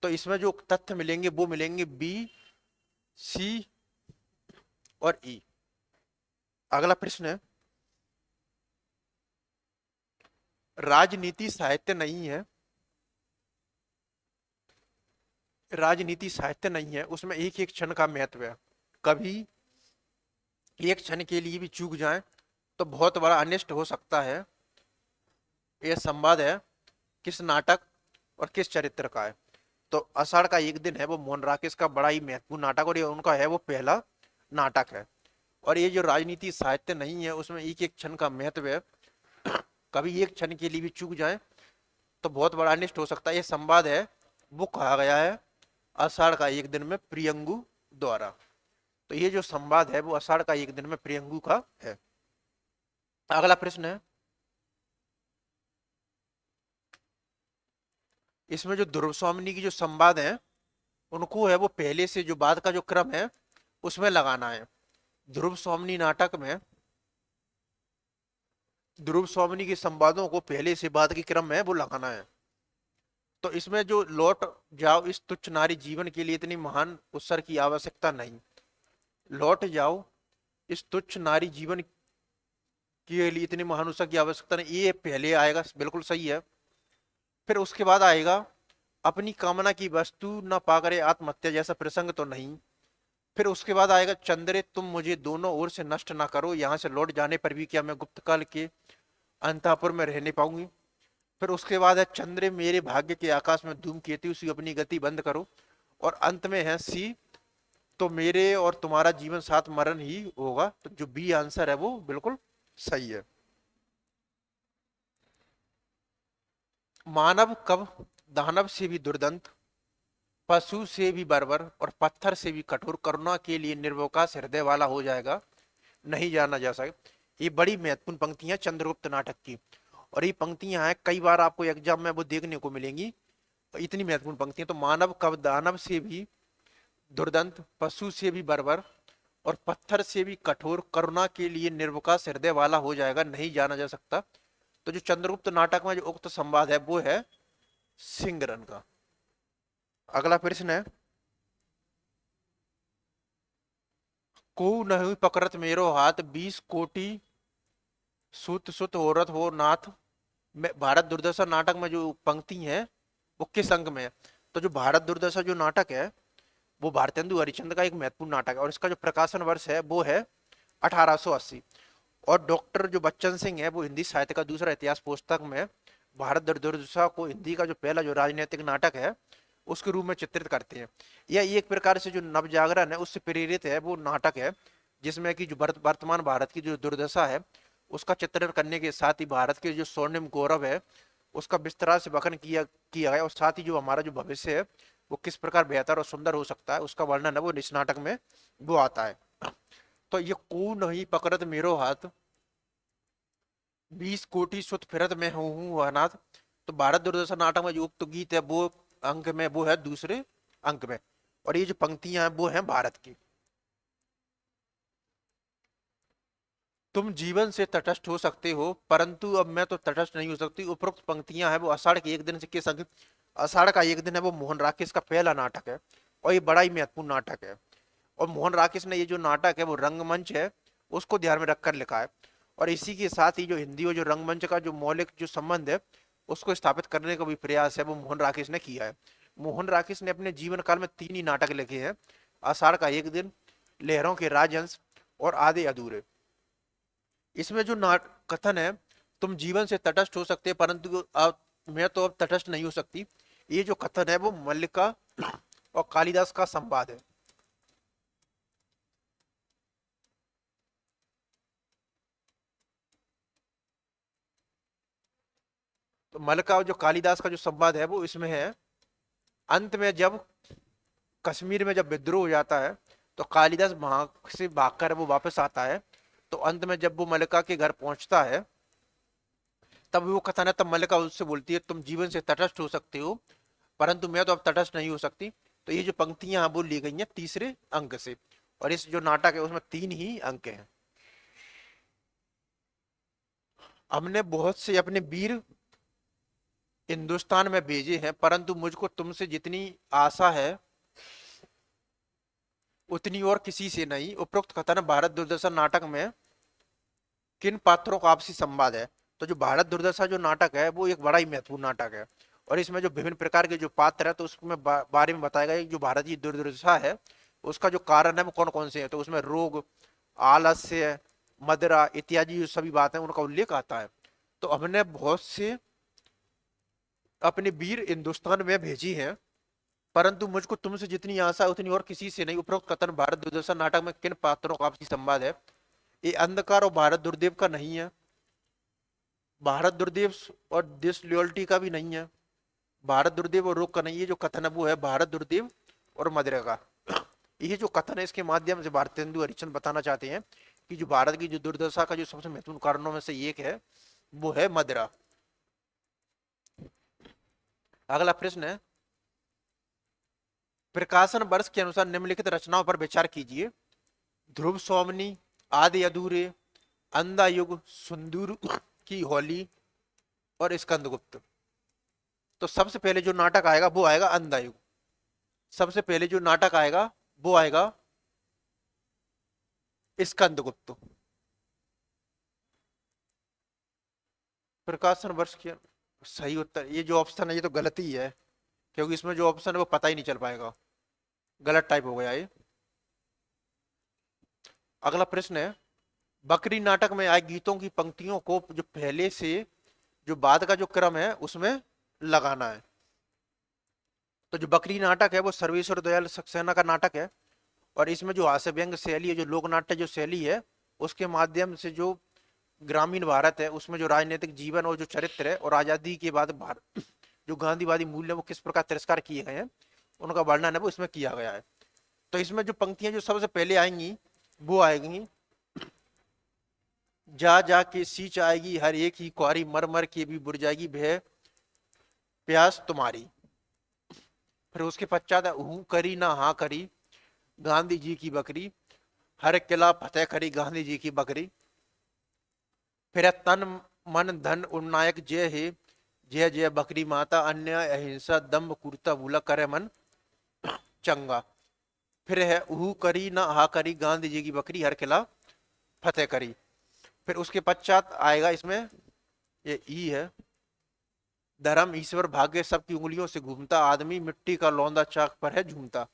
तो इसमें जो तथ्य मिलेंगे वो मिलेंगे बी, सी और ई। अगला प्रश्न है, राजनीति साहित्य नहीं है, राजनीति साहित्य नहीं है, उसमें एक एक क्षण का महत्व है। कभी एक क्षण के लिए भी चूक जाए तो बहुत बड़ा अनिष्ट हो सकता है। यह संवाद है किस नाटक और किस चरित्र का है, तो आषाढ़ का एक दिन है वो मोहन राकेश का बड़ा ही महत्वपूर्ण नाटक, और ये उनका है वो पहला नाटक है। और ये जो राजनीति साहित्य नहीं है उसमें एक एक क्षण का महत्व है। कभी एक क्षण के लिए भी चूक जाए तो बहुत बड़ा अनिष्ट हो सकता है, ये संवाद है वो कहा गया है आषाढ़ का एक दिन में प्रियंगु द्वारा। तो ये जो संवाद है वो आषाढ़ का एक दिन में प्रियंगु का है। अगला प्रश्न है, इसमें जो ध्रुव स्वामिनी की जो संवाद है उनको है वो पहले से जो बाद का जो क्रम है उसमें लगाना है। ध्रुव स्वामिनी नाटक में ध्रुव स्वामिनी के संवादों को पहले से बाद के क्रम में वो लगाना है। तो इसमें जो लौट जाओ इस तुच्छ नारी जीवन के लिए इतनी महान उत्सर्ग की आवश्यकता नहीं, लौट जाओ इस तुच्छ नारी जीवन के लिए इतनी महान उत्सर्ग की आवश्यकता नहीं, ये पहले आएगा, बिल्कुल सही है। फिर उसके बाद आएगा अपनी कामना की वस्तु न पाकर आत्महत्या जैसा प्रसंग तो नहीं। फिर उसके बाद आएगा चंद्रे तुम मुझे दोनों ओर से नष्ट ना करो, यहाँ से लौट जाने पर भी क्या मैं गुप्तकाल के अंतापुर में रहने पाऊंगी। फिर उसके बाद है चंद्रे मेरे भाग्य के आकाश में धूमकेतु सी अपनी गति बंद करो। और अंत में है सी, तो मेरे और तुम्हारा जीवन साथ मरण ही होगा। तो जो बी आंसर है वो बिल्कुल सही है। मानव कब दानव से भी दुर्दंत, पशु से भी बर्बर और पत्थर से भी कठोर, करुणा के लिए निर्वकाश हृदय वाला हो जाएगा, नहीं जाना जा सके। ये बड़ी महत्वपूर्ण पंक्तियां चंद्रगुप्त नाटक की, और ये पंक्तियां हैं कई बार आपको एग्जाम में वो देखने को मिलेंगी, इतनी महत्वपूर्ण पंक्तियां। तो मानव कब दानव से भी दुर्दंत, पशु से भी बर्बर और पत्थर से भी कठोर, करुणा के लिए निर्वकाश हृदय वाला हो जाएगा, नहीं जाना जा सकता। तो जो चंद्रगुप्त नाटक में जो उक्त संवाद है वो है सिंगरन का। अगला प्रश्न है, को नहीं पकड़त मेरो हाथ 20 कोटि सुत सुत औरत हो नाथ। में भारत दुर्दशा नाटक में जो पंक्ति है वो किस अंक में है, तो जो भारत दुर्दशा जो नाटक है वो भारतेंदु हरिश्चंद्र का एक महत्वपूर्ण नाटक है, और इसका जो प्रकाशन वर्ष है वो है 1880। और डॉक्टर जो बच्चन सिंह है वो हिंदी साहित्य का दूसरा इतिहास पुस्तक में भारत दुर्दशा को हिंदी का जो पहला जो राजनीतिक नाटक है उसके रूप में चित्रित करते हैं। यह एक प्रकार से जो नवजागरण है उससे प्रेरित है वो नाटक है, जिसमें कि जो वर्तमान भारत की जो दुर्दशा है उसका चित्रण करने के साथ ही भारत के जो स्वर्णिम गौरव है उसका विस्तार से वर्णन किया किया गया, और साथ ही जो हमारा जो भविष्य है वो किस प्रकार बेहतर और सुंदर हो सकता है उसका वर्णन है वो इस नाटक में वो आता है। तो ये को नहीं पकड़त मेरो हाथ 20 कोटि सुत फिरत में हूँ अनाथ। तो भारत दुर्दशा नाटक में जो उक्त गीत है वो अंक में वो है दूसरे अंक में, और ये जो पंक्तियां हैं वो हैं भारत की। तुम जीवन से तटस्थ हो सकते हो, परंतु अब मैं तो तटस्थ नहीं हो सकती। उपरोक्त पंक्तियां हैं वो आषाढ़ के एक दिन से के संग आषाढ़ का एक दिन है वो मोहन राकेश का पहला नाटक है और ये बड़ा ही महत्वपूर्ण नाटक है। और मोहन राकेश ने ये जो नाटक है वो रंगमंच है उसको ध्यान में रखकर लिखा है। और इसी के साथ ही जो हिंदी और जो रंगमंच का जो मौलिक जो संबंध है उसको स्थापित करने का भी प्रयास है वो मोहन राकेश ने किया है। मोहन राकेश ने अपने जीवन काल में 3 ही नाटक लिखे हैं, आषाढ़ का एक दिन, लहरों के राजहंस और आधे अधूरे। इसमें जो कथन है तुम जीवन से तटस्थ हो सकते हैं परंतु अब मैं तो अब तटस्थ नहीं हो सकती, ये जो कथन है वो मल्लिका और कालिदास का संवाद है। तो मल्लिका और जो कालिदास का जो संवाद है वो इसमें है। अंत में जब कश्मीर में जब विद्रोह हो जाता है तो कालिदास वहां से भागकर वो वापस आता है। तो अंत में जब वो मल्लिका के घर पहुंचता है तब वो कथन है, तब मल्लिका उससे बोलती है तुम जीवन से तटस्थ हो सकते हो परंतु मैं तो अब तटस्थ नहीं हो सकती। तो ये जो पंक्तियां हैं वो ली गई हैं तीसरे अंक से और इस जो नाटक है उसमें 3 ही अंक हैं। हमने बहुत से अपने वीर हिंदुस्तान में भेजे हैं परंतु मुझको तुमसे जितनी आशा है उतनी और किसी से नहीं। उपरोक्त कथन भारत दुर्दशा नाटक में किन पात्रों का आपसी संवाद है। तो जो भारत दुर्दशा जो नाटक है वो एक बड़ा ही महत्वपूर्ण नाटक है और इसमें जो विभिन्न प्रकार के जो पात्र है तो उसमें बारे में बताया गया जो भारत की दुर्दशा है उसका जो कारण है वो कौन कौन से है। तो उसमें रोग, आलस्य, मदिरा इत्यादि जो सभी बातें उनका उल्लेख आता है। तो हमने बहुत से अपने वीर हिंदुस्तान में भेजी हैं परंतु मुझको तुमसे जितनी आशा है उतनी और किसी से नहीं। उपरोक्त कथन भारत दुर्दशा नाटक में किन पात्रों का आपसी संवाद है। ये अंधकार और भारत दुर्देव का नहीं है, भारत दुर्देव और देश लॉयल्टी का भी नहीं है, भारत दुर्देव और रोग का नहीं है। जो कथन है वो है भारत दुर्देव और मदिरा का। ये जो कथन है इसके माध्यम से भारतेंदु हरिश्चंद्र बताना चाहते हैं कि जो भारत की जो दुर्दशा का जो सबसे महत्वपूर्ण कारणों में से एक है वो है मदिरा। अगला प्रश्न है प्रकाशन वर्ष के अनुसार निम्नलिखित रचनाओं पर विचार कीजिए। ध्रुव सोमनी, आदि अधूरे, अंधा युग, सुंदूर की होली और स्कंदगुप्त। तो सबसे पहले जो नाटक आएगा वो आएगा अंधा युग। सबसे पहले जो नाटक आएगा वो आएगा स्कंदगुप्त। प्रकाशन वर्ष के सही उत्तर ये जो ऑप्शन है ये तो गलत ही है क्योंकि इसमें जो ऑप्शन है वो पता ही नहीं चल पाएगा, गलत टाइप हो गया ये। अगला प्रश्न है बकरी नाटक में आए गीतों की पंक्तियों को जो पहले से जो बाद का जो क्रम है उसमें लगाना है। तो जो बकरी नाटक है वो सर्वेश्वर दयाल सक्सेना का नाटक है और इसमें जो हास्य व्यंग शैली है जो लोक नाट्य जो शैली है उसके माध्यम से जो ग्रामीण भारत है उसमें जो राजनीतिक जीवन और जो चरित्र है और आजादी के बाद भारत जो गांधीवादी मूल्य वो किस प्रकार तिरस्कार किए गए हैं उनका वर्णन है वो इसमें किया गया है। तो इसमें जो पंक्तियां जो सबसे पहले आएंगी वो आएंगी जा जा के सींच आएगी हर एक ही कुआरी, मर मर के भी बुझ जाएगी भय प्यास तुम्हारी। फिर उसके पश्चात हूं करी ना हाँ करी गांधी जी की बकरी, हर किला फतेह करी गांधी जी की बकरी। फिर तन मन धन उन्नायक जय हे जय जय बकरी माता, अन्याय अहिंसा दम्भ क्रूरता भूला करे मन चंगा। फिर है उहू करी ना हा करी गांधी जी की बकरी, हर किला फतेह करी। फिर उसके पश्चात आएगा इसमें ये ई है धर्म ईश्वर भाग्य सबकी उंगलियों से घूमता, आदमी मिट्टी का लौंदा चाक पर है झूमता।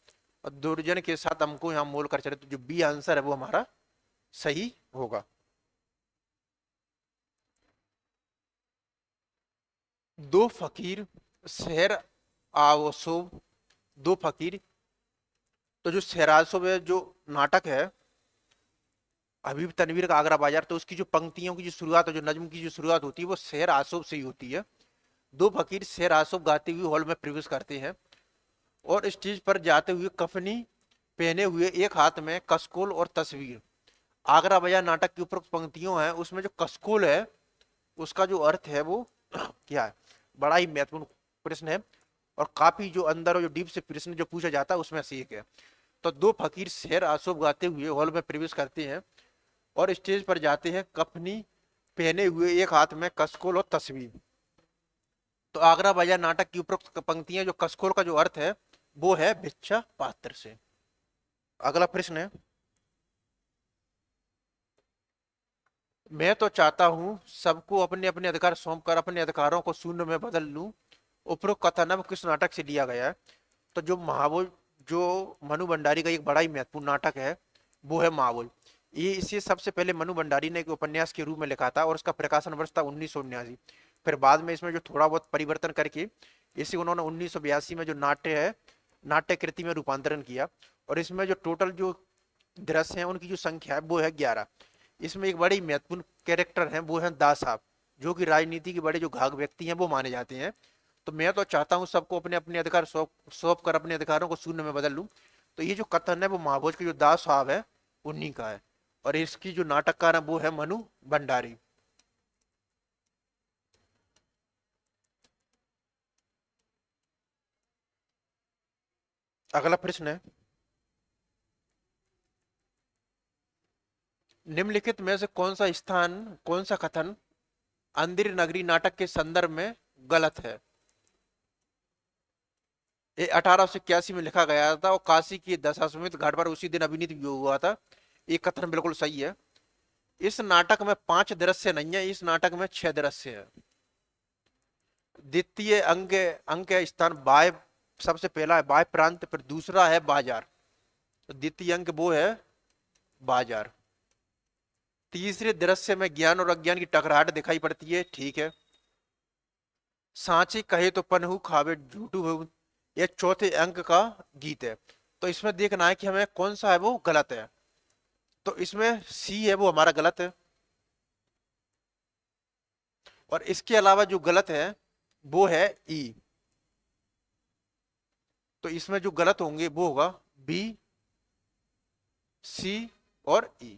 और दुर्जन के साथ हमको यहाँ मोल कर चले। तो जो बी आंसर है वो हमारा सही होगा। दो फकीर शहर आवसो, दो फकीर। तो जो शहरासो में जो नाटक है हबीब तनवीर का आगरा बाजार, तो उसकी जो पंक्तियों की जो शुरुआत है जो नज्म की जो शुरुआत होती है वो शहर आसोब से ही होती है। दो फकीर शहर आसोब गाते हुए हॉल में प्रवेश करते हैं और स्टेज पर जाते हुए कफनी पहने हुए एक हाथ में कसकोल और तस्वीर। आगरा बाजार नाटक की उपरोक्त पंक्तियों है उसमें जो कसकोल है उसका जो अर्थ है वो क्या है, बड़ा ही महत्वपूर्ण प्रश्न है और काफी जो अंदर और जो डीप से प्रश्न जो पूछा जाता है उसमें से एक है। तो दो फकीर शहर आसोब गाते हुए हॉल में प्रवेश करते हैं और स्टेज पर जाते हैं कफनी पहने हुए, एक हाथ में कसकोल और तस्वीर। तो आगरा बाजार नाटक की उपरोक्त पंक्तियां, जो कसकोल का जो अर्थ है वो है भिक्षा पात्र से। अगला प्रश्न है, मैं तो चाहता हूं सबको अपने अपने अधिकार सौंपकर अपने अधिकारों को शून्य में बदल लूं। उपरोक्त कथन अब किस नाटक से लिया गया है? तो जो महाबोल, जो मनु भंडारी का एक बड़ा ही महत्वपूर्ण नाटक है वो है महाबोल। ये इसे सबसे पहले मनु भंडारी ने एक उपन्यास के रूप में लिखा था और उसका प्रकाशन वर्ष था 1979। फिर बाद में इसमें जो थोड़ा बहुत परिवर्तन करके इसे उन्होंने 1982 में जो नाट्य है, नाट्य कृति में रूपांतरण किया। और इसमें जो टोटल जो दृश्य हैं उनकी जो संख्या है वो है 11। इसमें एक बड़ी महत्वपूर्ण कैरेक्टर है वो है दास साहब, जो कि राजनीति के बड़े जो घाघ व्यक्ति हैं वो माने जाते हैं। तो मैं तो चाहता हूं सबको अपने अपने अधिकार सौंप कर अपने अधिकारों को शून्य में बदल लूं। तो ये जो कथन है वो महाभोज के जो दास साहब है उन्हीं का है। और इसकी जो नाटककार है वो है मनु भंडारी। अगला प्रश्न है, निम्नलिखित में से कौन सा स्थान, कौन सा कथन अंधेरी नगरी नाटक के संदर्भ में गलत है? ये 1881 में लिखा गया था और काशी की दशाश्वमेध घाट पर उसी दिन अभिनीत भी हुआ था। ये कथन बिल्कुल सही है। इस नाटक में 5 दृश्य नहीं है, इस नाटक में 6 दृश्य है। द्वितीय अंक अंक है स्थान बाय, सबसे पहला है बाय प्रांत, फिर दूसरा है बाजार। तो द्वितीय अंक वो है बाजार। तीसरे दृश्य में ज्ञान और अज्ञान की टकराहट दिखाई पड़ती है, ठीक है। सांची कहे तो पनहु खावे झूठू हो, यह चौथे अंक का गीत है। तो इसमें देखना है कि हमें कौन सा है वो गलत है। तो इसमें सी है वो हमारा गलत है। और इसके अलावा जो गलत है वो है ई। तो इसमें जो गलत होंगे वो होगा बी, सी और ई।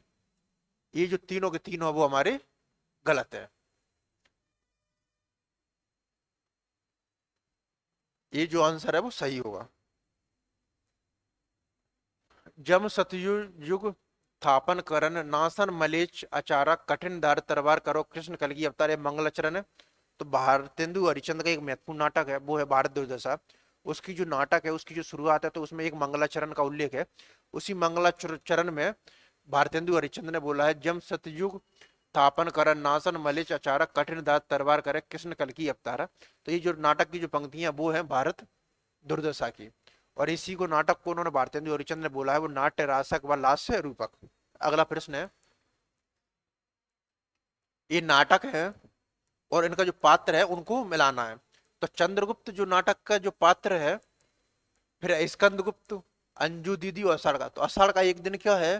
ये जो तीनों के तीनों है वो हमारे गलत है। ये जो आंसर है वो सही होगा। जम सतयुग युग थापन करन नासन मलेच अचारा कठिन दार तरवार करो कृष्ण कलगी अवतार, है मंगलाचरण है। तो भारतेंदु हरिश्चंद्र का एक महत्वपूर्ण नाटक है वो है भारत दुर्दशा। उसकी जो नाटक है उसकी जो शुरुआत है तो उसमें एक मंगलाचरण का उल्लेख है। उसी मंगलाचरण में भारतेंदु हरिश्चंद्र ने बोला है, जम सतयुग थापन करन नासन मलेच अचारा कठिन दार तरवार करे कृष्ण कलकी अवतारा। तो ये जो नाटक की जो पंक्तियां वो है भारत दुर्दशा की। और इसी को नाटक को उन्होंने भारतेंदु हरिश्चंद्र ने बोला है वो नाट्य रासक व लास्य रूपक। अगला प्रश्न है, ये नाटक है और इनका जो पात्र है उनको मिलाना है। तो चंद्रगुप्त जो नाटक का जो पात्र है, फिर स्कंदगुप्त, अंजू दीदी और अषाढ़ का। तो अषाढ़ का एक दिन क्या है?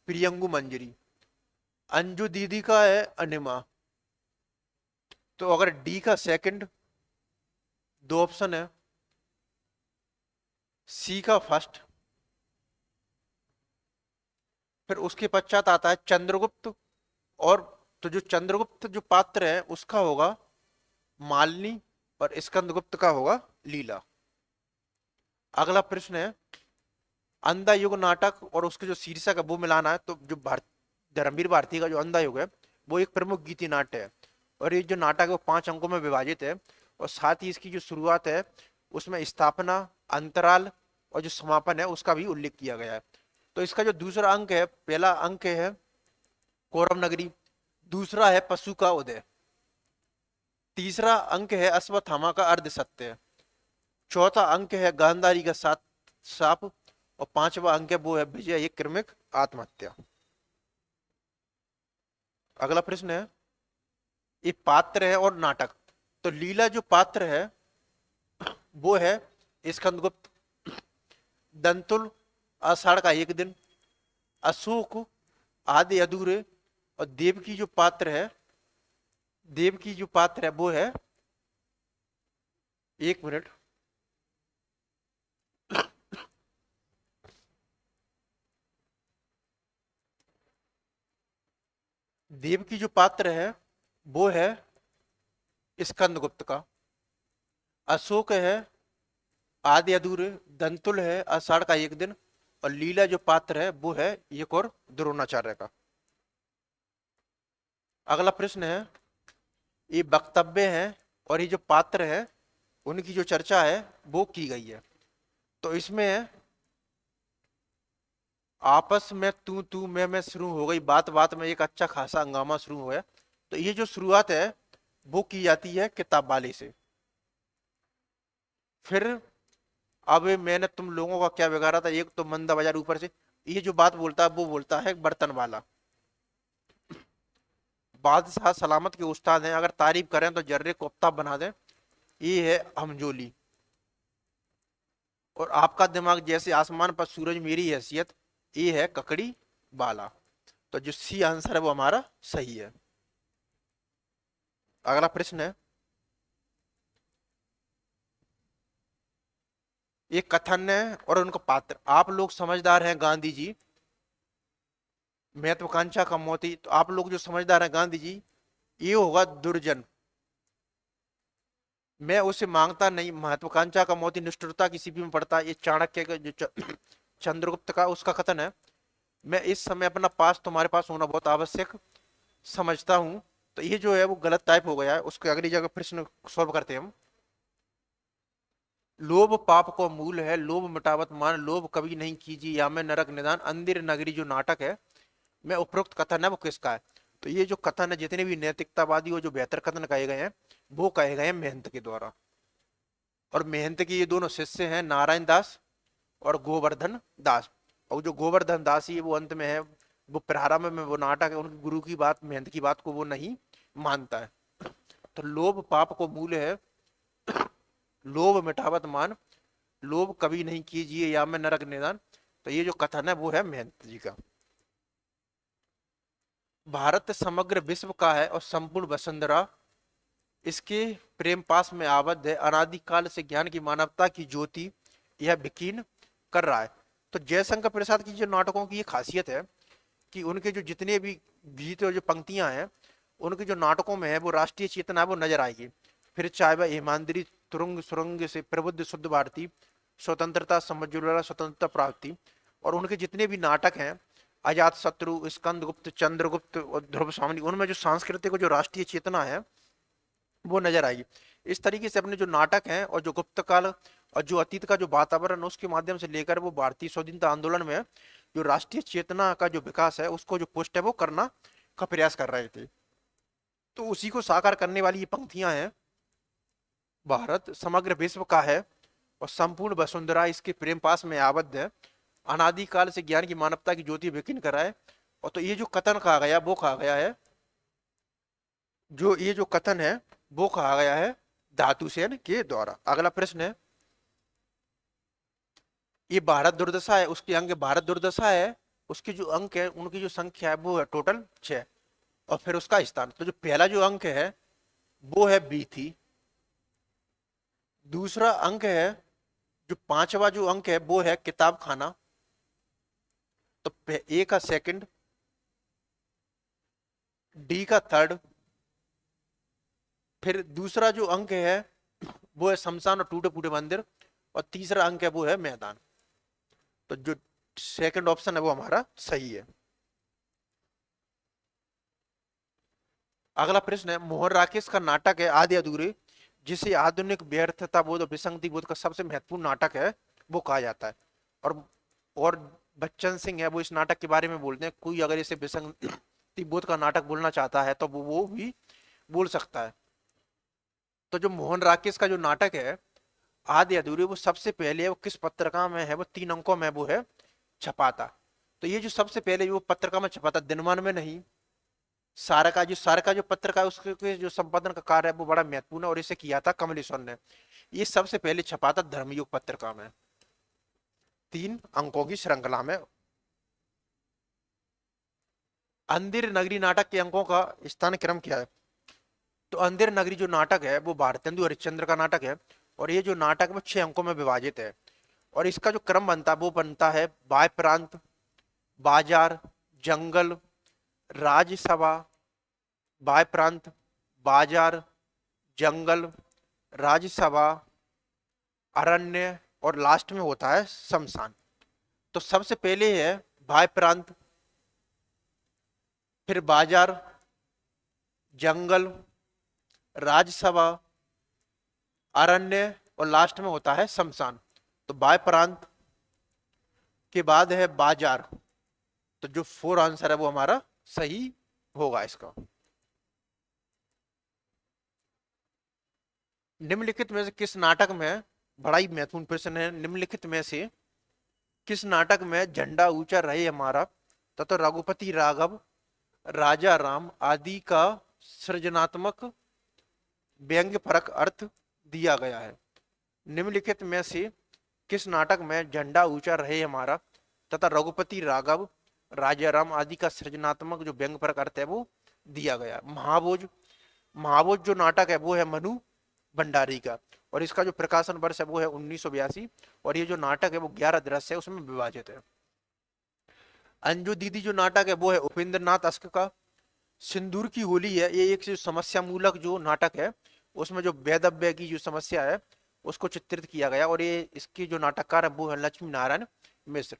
प्रियंगु मंजरी। अंजू दीदी का है अनिमा। तो अगर डी का सेकंड, दो ऑप्शन है, सी का फर्स्ट, फिर उसके पश्चात आता है चंद्रगुप्त। और तो जो चंद्रगुप्त जो पात्र है उसका होगा मालिनी और स्कंदगुप्त का होगा लीला। अगला प्रश्न है, अंधा युग नाटक और उसके जो शीर्षक है वो मिलाना है। तो जो धर्मवीर भारती का जो अंधा युग है वो एक प्रमुख गीति नाट्य है। और ये जो नाटक है वो 5 अंकों में विभाजित है। और साथ ही इसकी जो शुरुआत है उसमें स्थापना, अंतराल और जो समापन है उसका भी उल्लेख किया गया है। तो इसका जो दूसरा अंक है, पहला अंक है कौरव नगरी, दूसरा है पशु का उदय, तीसरा अंक है अश्वत्थामा का अर्ध सत्य, चौथा अंक है गांधारी का सात साप, और पांचवा अंक है वो है विजय ये क्रमिक आत्महत्या। अगला प्रश्न है, ये पात्र है और नाटक। तो लीला जो पात्र है वो है स्कंदगुप्त, दंतुल, आषाढ़ का एक दिन, अशोक, आदि अधूरे, और देव की जो पात्र है, देव की जो पात्र है वो है, एक मिनट, देव की जो पात्र है वो है स्कंदगुप्त का, अशोक है आदि अधूरे, दंतुल है आषाढ़ का एक दिन, और लीला जो पात्र है वो है एक और द्रोणाचार्य का। अगला प्रश्न है, ये वक्तव्य है और ये जो पात्र है उनकी जो चर्चा है वो की गई है। तो इसमें आपस में तू मैं शुरू हो गई, बात बात में एक अच्छा खासा हंगामा शुरू हुआ। तो ये जो शुरुआत है वो की जाती है किताब वाले से। फिर अब मैंने तुम लोगों का क्या बिगाड़ा था, एक तो मंदा बाजार ऊपर से, ये जो बात बोलता है वो बोलता है बर्तन वाला। बादशाह सलामत के उस्ताद हैं, अगर तारीफ करें तो जर्रे को आफ्ताब बना दें, ये है हमजोली। और आपका दिमाग जैसे आसमान पर सूरज मेरी हैसियत, ये है ककड़ी बाला। तो जो सी आंसर है वो हमारा सही है। अगला प्रश्न है, ये कथन है और उनका पात्र, आप लोग समझदार हैं गांधी जी, महत्वाकांक्षा का मोती। तो आप लोग जो समझदार हैं गांधी जी, ये होगा दुर्जन। मैं उसे मांगता नहीं, महत्वाकांक्षा का मोती निष्ठुरता की सीपी में पड़ता है। ये चाणक्य का जो चंद्रगुप्त का उसका कथन है। मैं इस समय अपना पास तुम्हारे पास होना बहुत आवश्यक समझता हूं। तो ये जो है वो गलत टाइप हो गया है, उसके अगली जगह प्रश्न सॉल्व करते हैं हम। लोभ पाप को मूल है, लोभ मिटावत मान, लोभ कभी नहीं कीजिए या में नरक निदान, अंधिर नगरी जो नाटक है, मैं उपरोक्त कथन है वो किसका है। तो ये जो कथन है, जितने भी नैतिकतावादी और जो बेहतर कथन कहे गए हैं वो कहे गए हैं महंत के द्वारा। और महंत के ये दोनों शिष्य हैं, नारायण दास और गोवर्धन दास। और जो गोवर्धन दास ही वो अंत में है, वो प्रारंभ में वो नाटक है, उनके गुरु की बात, महंत की बात को वो नहीं मानता है। तो लोभ पाप को मूल है, लोभ मिटावत मान, लोभ कभी नहीं कीजिए या में नरक निदान। तो ये जो कथन है वो है महंत जी का। भारत समग्र विश्व का है और संपूर्ण वसुंधरा इसके प्रेम पास में आबद्ध है, अनादिकाल से ज्ञान की मानवता की ज्योति यह विकीर्ण कर रहा है। तो जयशंकर प्रसाद की जो नाटकों की ये खासियत है कि उनके जो जितने भी गीत और जो पंक्तियां हैं उनके जो नाटकों में है वो राष्ट्रीय चेतना है वो नजर आएगी। फिर चाहे वह ईमानदारी, तुरंग सुरंग से प्रबुद्ध शुद्ध भारती, स्वतंत्रता समझौता स्वतंत्रता प्राप्ति, और उनके जितने भी नाटक हैं, अजात शत्रु, स्कंद गुप्त, चंद्रगुप्त और ध्रुव स्वामी, उनमें जो सांस्कृतिक और जो राष्ट्रीय चेतना है वो नजर आएगी। इस तरीके से अपने जो नाटक हैं और जो गुप्त काल और जो अतीत का जो वातावरण है उसके माध्यम से लेकर वो भारतीय स्वाधीनता आंदोलन में जो राष्ट्रीय चेतना का जो विकास है उसको जो पुष्ट है वो करना का प्रयास कर रहे थे। तो उसी को साकार करने वाली ये पंक्तियां हैं, भारत समग्र विश्व का है और संपूर्ण वसुंधरा इसके प्रेम पास में आबद्ध है, अनादिकाल से ज्ञान की मानवता की ज्योति विकीर्ण कराए। और तो ये जो कथन कहा गया वो कहा गया है, जो ये जो कथन है वो कहा गया है धातुसेन के द्वारा। अगला प्रश्न है, ये भारत दुर्दशा है, उसके अंक भारत दुर्दशा है, उसके जो अंक है उनकी जो संख्या है वो है टोटल 6। और फिर उसका स्थान, तो जो पहला जो अंक है वो है बी थी। दूसरा अंक है, जो पांचवा जो अंक है वो है किताब खाना। तो ए का सेकंड, डी का थर्ड, फिर दूसरा जो अंक है वो है शमशान और टूटे फूटे मंदिर, और तीसरा अंक है वो है मैदान। तो जो सेकंड ऑप्शन है वो हमारा सही है। अगला प्रश्न है, मोहन राकेश का नाटक है आधे अधूरे, जिसे आधुनिक व्यर्थता बोध और विसंगति बोध का सबसे महत्वपूर्ण नाटक है वो कहा जाता है। और बच्चन सिंह है वो इस नाटक के बारे में बोलते हैं, कोई अगर इसे विसंगति बोध का नाटक बोलना चाहता है तो वो भी बोल सकता है। तो जो मोहन राकेश का जो नाटक है आधे अधूरे, वो सबसे पहले वो किस पत्रिका में है, वो 3 अंकों में वो है छपा था। तो ये जो सबसे पहले वो पत्रिका में छपा था, दिनमान में नहीं, सारा का जो पत्रिका है उसके जो संपादन का कार्य है वो बड़ा महत्वपूर्ण है और इसे किया था कमलेश्वर ने। ये सबसे पहले छपा था धर्मयुग पत्रिका में, 3 अंकों की श्रृंखला में। अंधिर नगरी नाटक के अंकों का स्थान क्रम क्या है। तो अंधिर नगरी जो नाटक है वो भारतेंदु हरिश्चंद्र का नाटक है, और ये जो नाटक है वो 6 अंकों में विभाजित है। और इसका जो क्रम बनता है वो बनता है बाय प्रांत, बाजार, जंगल, राज्यसभा, बाय प्रांत, बाजार, जंगल, राज्यसभा, अरण्य, और लास्ट में होता है शमशान। तो सबसे पहले है बाय प्रांत, फिर बाजार, जंगल, राजसभा, अरण्य और लास्ट में होता है शमशान। तो बाय प्रांत के बाद है बाजार। तो जो फोर आंसर है वो हमारा सही होगा इसका। निम्नलिखित में से किस नाटक में, बड़ा ही महत्वपूर्ण प्रश्न है, निम्नलिखित में से किस नाटक में झंडा ऊंचा रहे हमारा तथा रघुपति राघव, राजा राम आदि का सृजनात्मक व्यंग्य परक अर्थ दिया गया है। निम्नलिखित में से किस नाटक में झंडा ऊंचा रहे हमारा तथा रघुपति राघव, राजा राम आदि का सृजनात्मक जो व्यंग्य परक अर्थ है वो दिया गया। महाभोज, महाभोज जो नाटक है वो है मनु भंडारी का, और इसका जो प्रकाशन वर्ष है वो है 1982, और ये जो नाटक है वो 11 दृश्य है उसमें विभाजित है। अंजू दीदी जो नाटक है वो है उपेंद्र नाथ अश्क का। सिंदूर की होली है, ये एक समस्या मूलक जो नाटक है, उसमें जो वैदव्य की जो समस्या है उसको चित्रित किया गया, और ये इसकी जो नाटककार है वो है लक्ष्मी नारायण मिश्र।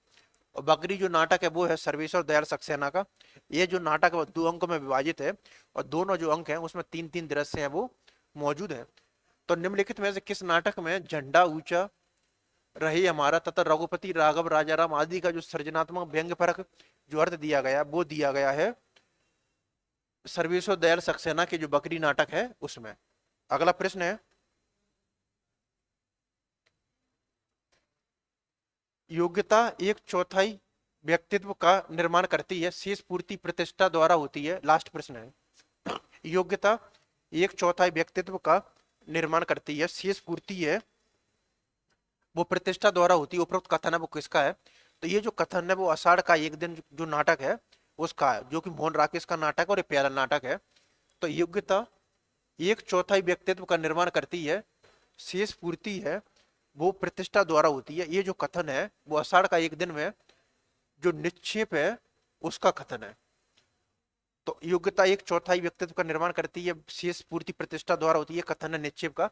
और बकरी जो नाटक है वो है सर्वेश्वर दयाल सक्सेना का। ये जो नाटक है वो 2 अंकों में विभाजित है, और दोनों जो अंक हैं उसमें 3-3 दृश्य हैं वो मौजूद है। तो निम्नलिखित में से किस नाटक में झंडा ऊंचा रहे हमारा तथा रघुपति राघव, राजा राम आदि का जो सृजनात्मक व्यंग्य परक जो अर्थ दिया गया वो दिया गया है सर्वेश्वर दयाल सक्सेना के जो बकरी नाटक है उसमें। अगला प्रश्न है, योग्यता 1/4 व्यक्तित्व का निर्माण करती है, शेष पूर्ति प्रतिष्ठा द्वारा होती है। लास्ट प्रश्न है, योग्यता 1/4 व्यक्तित्व का निर्माण करती है, शेष पूर्ति है वो प्रतिष्ठा द्वारा होती है। उपरोक्त कथन है वो किसका है? तो ये जो कथन है वो आषाढ़ का एक दिन जो नाटक है उसका है, जो कि मोहन राकेश का नाटक और ये प्यारा नाटक है। तो योग्यता 1/4 व्यक्तित्व का निर्माण करती है, शेष पूर्ति है वो प्रतिष्ठा द्वारा होती है। ये जो कथन है वो आषाढ़ का एक दिन में जो निक्षेप है उसका कथन है। तो योग्यता 1/4 व्यक्तित्व का निर्माण करती है, शेष पूर्ति प्रतिष्ठा द्वारा होती है, कथन है निक्षेप का।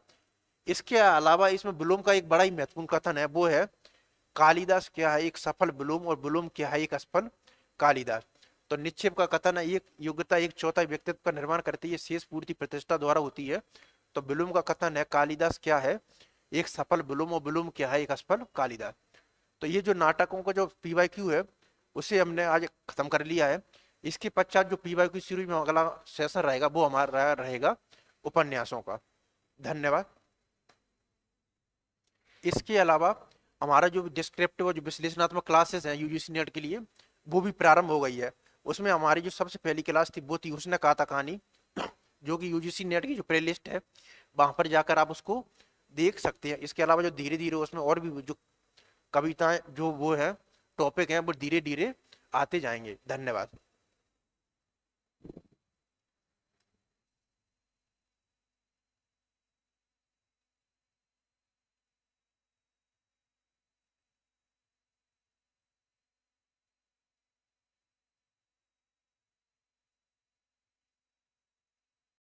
इसके अलावा इसमें विलोम का एक बड़ा ही महत्वपूर्ण कथन है, वो है कालिदास क्या है एक सफल विलोम और विलोम क्या है एक असफल कालिदास। तो निक्षेप का कथन है एक योग्यता 1/4 व्यक्तित्व का निर्माण करती है, शेष पूर्ति प्रतिष्ठा द्वारा होती है। तो विलोम का कथन है कालिदास क्या है एक सफल विलोम और विलोम क्या है एक असफल कालिदास। तो ये जो नाटकों का जो पीवाईक्यू है उसे हमने आज खत्म कर लिया है। इसके पश्चात जो पीवाईक्यू सीरीज में अगला सेशन रहेगा वो हमारा रहेगा उपन्यासों का। धन्यवाद। इसके अलावा हमारा जो डिस्क्रिप्टिव और जो विश्लेषणात्मक क्लासेस हैं यूजीसी नेट के लिए वो भी प्रारंभ हो गई है। उसमें हमारी जो सबसे पहली क्लास थी वो थी उसने कहा था कहानी, जो कि यूजीसी नेट की जो प्ले लिस्ट है वहां पर जाकर आप उसको देख सकते हैं। इसके अलावा जो धीरे धीरे उसमें और भी जो कविताएं जो वो है टॉपिक हैं वो धीरे धीरे आते जाएंगे। धन्यवाद।